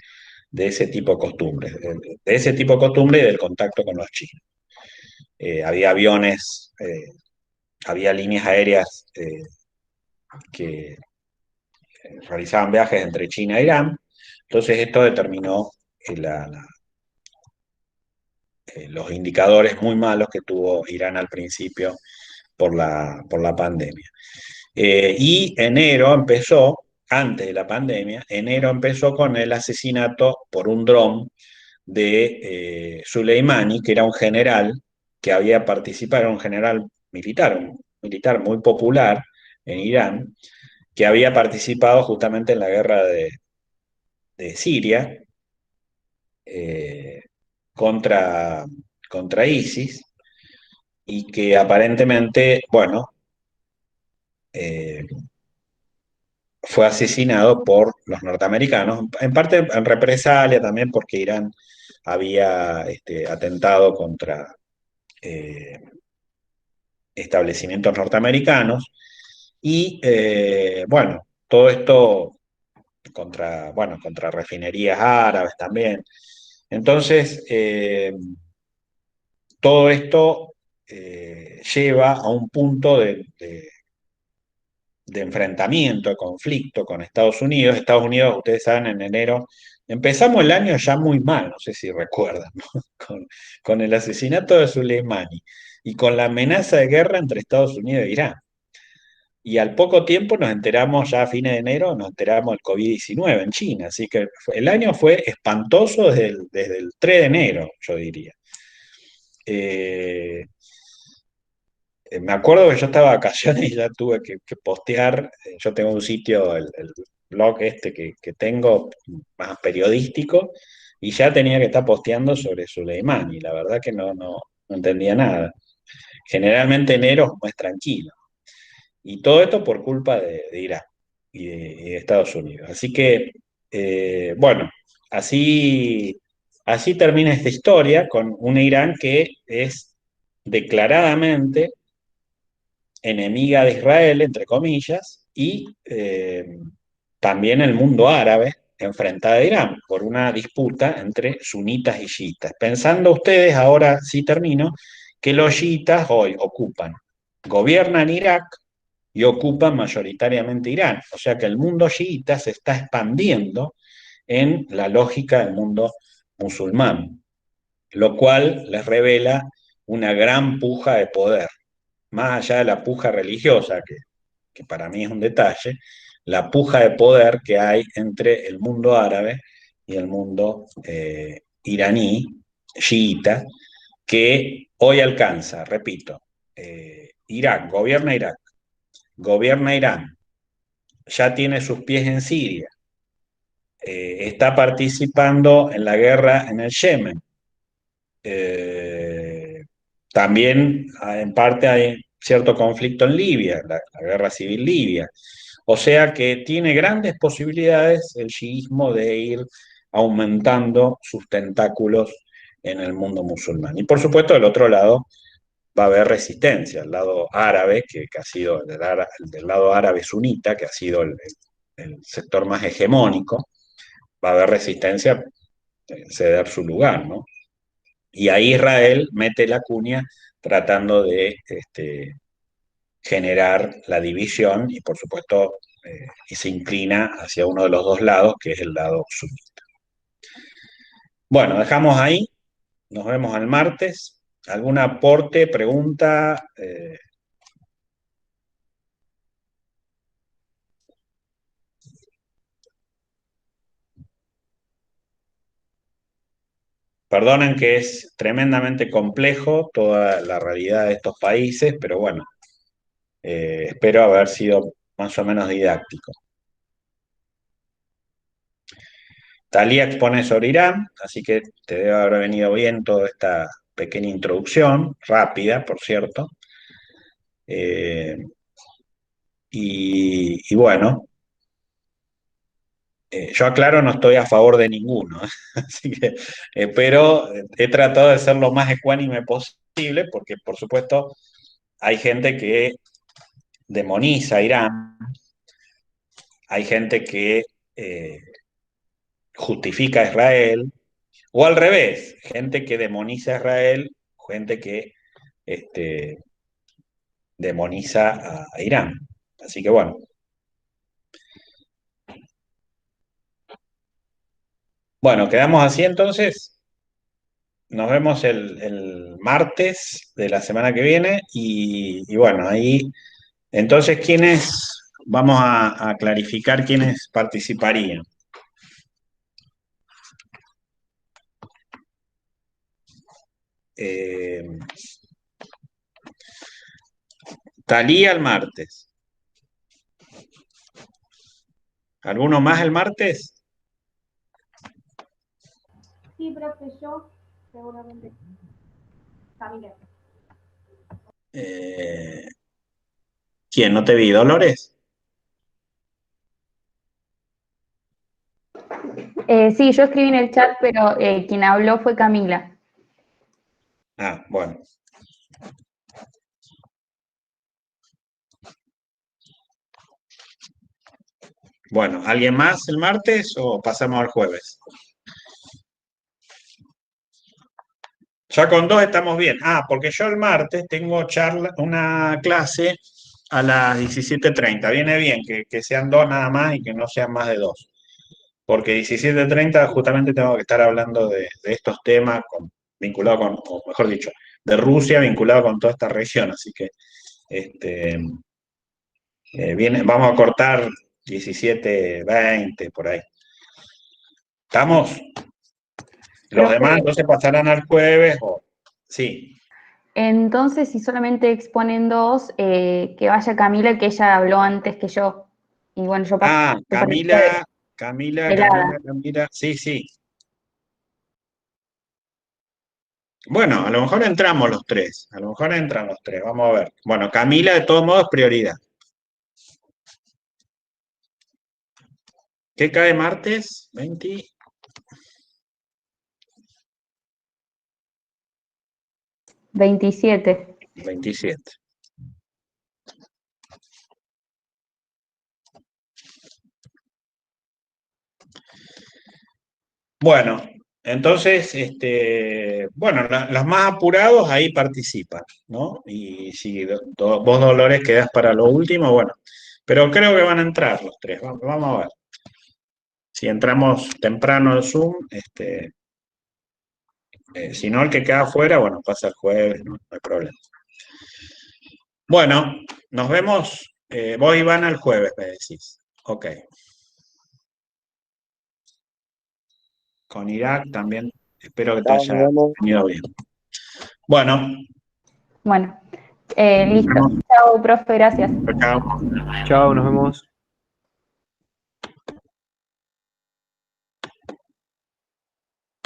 Speaker 1: ese tipo de costumbres, de ese tipo de costumbre y del contacto con los chinos. Había aviones, había líneas aéreas que realizaban viajes entre China e Irán, entonces esto determinó los indicadores muy malos que tuvo Irán al principio por la pandemia. Y enero empezó, antes de la pandemia, enero empezó con el asesinato por un dron de Soleimani, que era un general que había participado, era un general militar, un militar muy popular en Irán, que había participado justamente en la guerra de Siria eh, contra, contra ISIS, y que aparentemente, bueno, eh, fue asesinado por los norteamericanos, en parte en represalia también porque Irán había atentado contra eh, establecimientos norteamericanos y, bueno, todo esto contra, bueno, contra refinerías árabes también. Entonces, todo esto lleva a un punto de enfrentamiento, de conflicto con Estados Unidos. Estados Unidos, ustedes saben, en enero empezamos el año ya muy mal, no sé si recuerdan, ¿no? Con el asesinato de Soleimani y con la amenaza de guerra entre Estados Unidos e Irán. Y al poco tiempo nos enteramos, ya a fines de enero, nos enteramos del COVID-19 en China. Así que el año fue espantoso desde el 3 de enero, yo diría. Eh, Me acuerdo que yo estaba de vacaciones y ya tuve que postear. Yo tengo un sitio, el blog este que tengo, más periodístico, y ya tenía que estar posteando sobre Soleimán, y la verdad que no entendía nada. Generalmente enero es más tranquilo. Y todo esto por culpa de Irán y de Estados Unidos. Así que, bueno, así, así termina esta historia con un Irán que es declaradamente enemiga de Israel, entre comillas, y también el mundo árabe enfrentada a Irán por una disputa entre sunitas y chiitas. Pensando ustedes, ahora sí termino, que los chiitas hoy gobiernan Irak y ocupan mayoritariamente Irán. O sea que el mundo chiita se está expandiendo en la lógica del mundo musulmán, lo cual les revela una gran puja de poder, más allá de la puja religiosa, que para mí es un detalle, la puja de poder que hay entre el mundo árabe y el mundo iraní, chiita, que hoy alcanza, repito, Irak, gobierna Irán, ya tiene sus pies en Siria, está participando en la guerra en el Yemen. Eh, También en parte hay cierto conflicto en Libia, la guerra civil libia. O sea que tiene grandes posibilidades el chiismo de ir aumentando sus tentáculos en el mundo musulmán. Y por supuesto, del otro lado va a haber resistencia, el lado árabe, que ha sido del lado árabe sunita, que ha sido el sector más hegemónico, va a haber resistencia a ceder su lugar, ¿no? Y ahí Israel mete la cuña tratando de generar la división y por supuesto y se inclina hacia uno de los dos lados, que es el lado sunita. Bueno, dejamos ahí, nos vemos el martes. ¿Algún aporte, pregunta? Perdonen que es tremendamente complejo toda la realidad de estos países, pero bueno, espero haber sido más o menos didáctico. Talía expone sobre Irán, así que te debe haber venido bien toda esta pequeña introducción, rápida, por cierto. Eh, y bueno, yo aclaro, no estoy a favor de ninguno, así que, pero he tratado de ser lo más ecuánime posible, porque por supuesto hay gente que demoniza a Irán, hay gente que justifica a Israel, o al revés, gente que demoniza a Israel, gente que este, demoniza a Irán. Así que bueno. Bueno, quedamos así entonces. Nos vemos el martes de la semana que viene y bueno, ahí entonces vamos a clarificar quiénes participarían. Eh, Talía el martes. ¿Alguno más el martes?
Speaker 4: Sí, profe, yo seguramente. Camila.
Speaker 1: ¿Quién? ¿No te vi, Dolores?
Speaker 5: Sí, yo escribí en el chat, pero quien habló fue Camila.
Speaker 1: Ah, bueno. Bueno, ¿alguien más el martes o pasamos al jueves? Ya con dos estamos bien. Ah, porque yo el martes tengo una clase a las 17:30. Viene bien que sean dos nada más y que no sean más de dos. Porque 17:30 justamente tengo que estar hablando de estos temas vinculado con, o mejor dicho, de Rusia vinculado con toda esta región. Así que vamos a cortar 17:20 por ahí. ¿Estamos? Los
Speaker 5: Profe,
Speaker 1: demás entonces pasarán al jueves o... Sí.
Speaker 5: entonces, si solamente exponen dos, que vaya Camila, que ella habló antes que yo. Y bueno, yo paso
Speaker 1: Ah,
Speaker 5: para el jueves. Helada.
Speaker 1: Camila. Sí, sí. Bueno, a lo mejor entramos los tres. A lo mejor entran los tres. Vamos a ver. Bueno, Camila, de todos modos, prioridad. ¿Qué cae martes? 20.
Speaker 5: 27.
Speaker 1: 27. Bueno, entonces, bueno, los más apurados ahí participan, ¿no? Y si vos, Dolores, quedás para lo último, bueno, pero creo que van a entrar los tres, vamos a ver. Si entramos temprano al Zoom, si no, el que queda afuera, bueno, pasa el jueves, no hay problema. Bueno, nos vemos, vos y Ivana el jueves, me decís. Ok. Con Irak también, espero que te
Speaker 3: Chao, nos
Speaker 1: haya
Speaker 3: vemos.
Speaker 1: venido bien. Bueno,
Speaker 5: Bueno,
Speaker 1: nos
Speaker 5: listo.
Speaker 1: vemos.
Speaker 5: Chao, profe, gracias.
Speaker 1: Chao.
Speaker 2: Chao, nos vemos.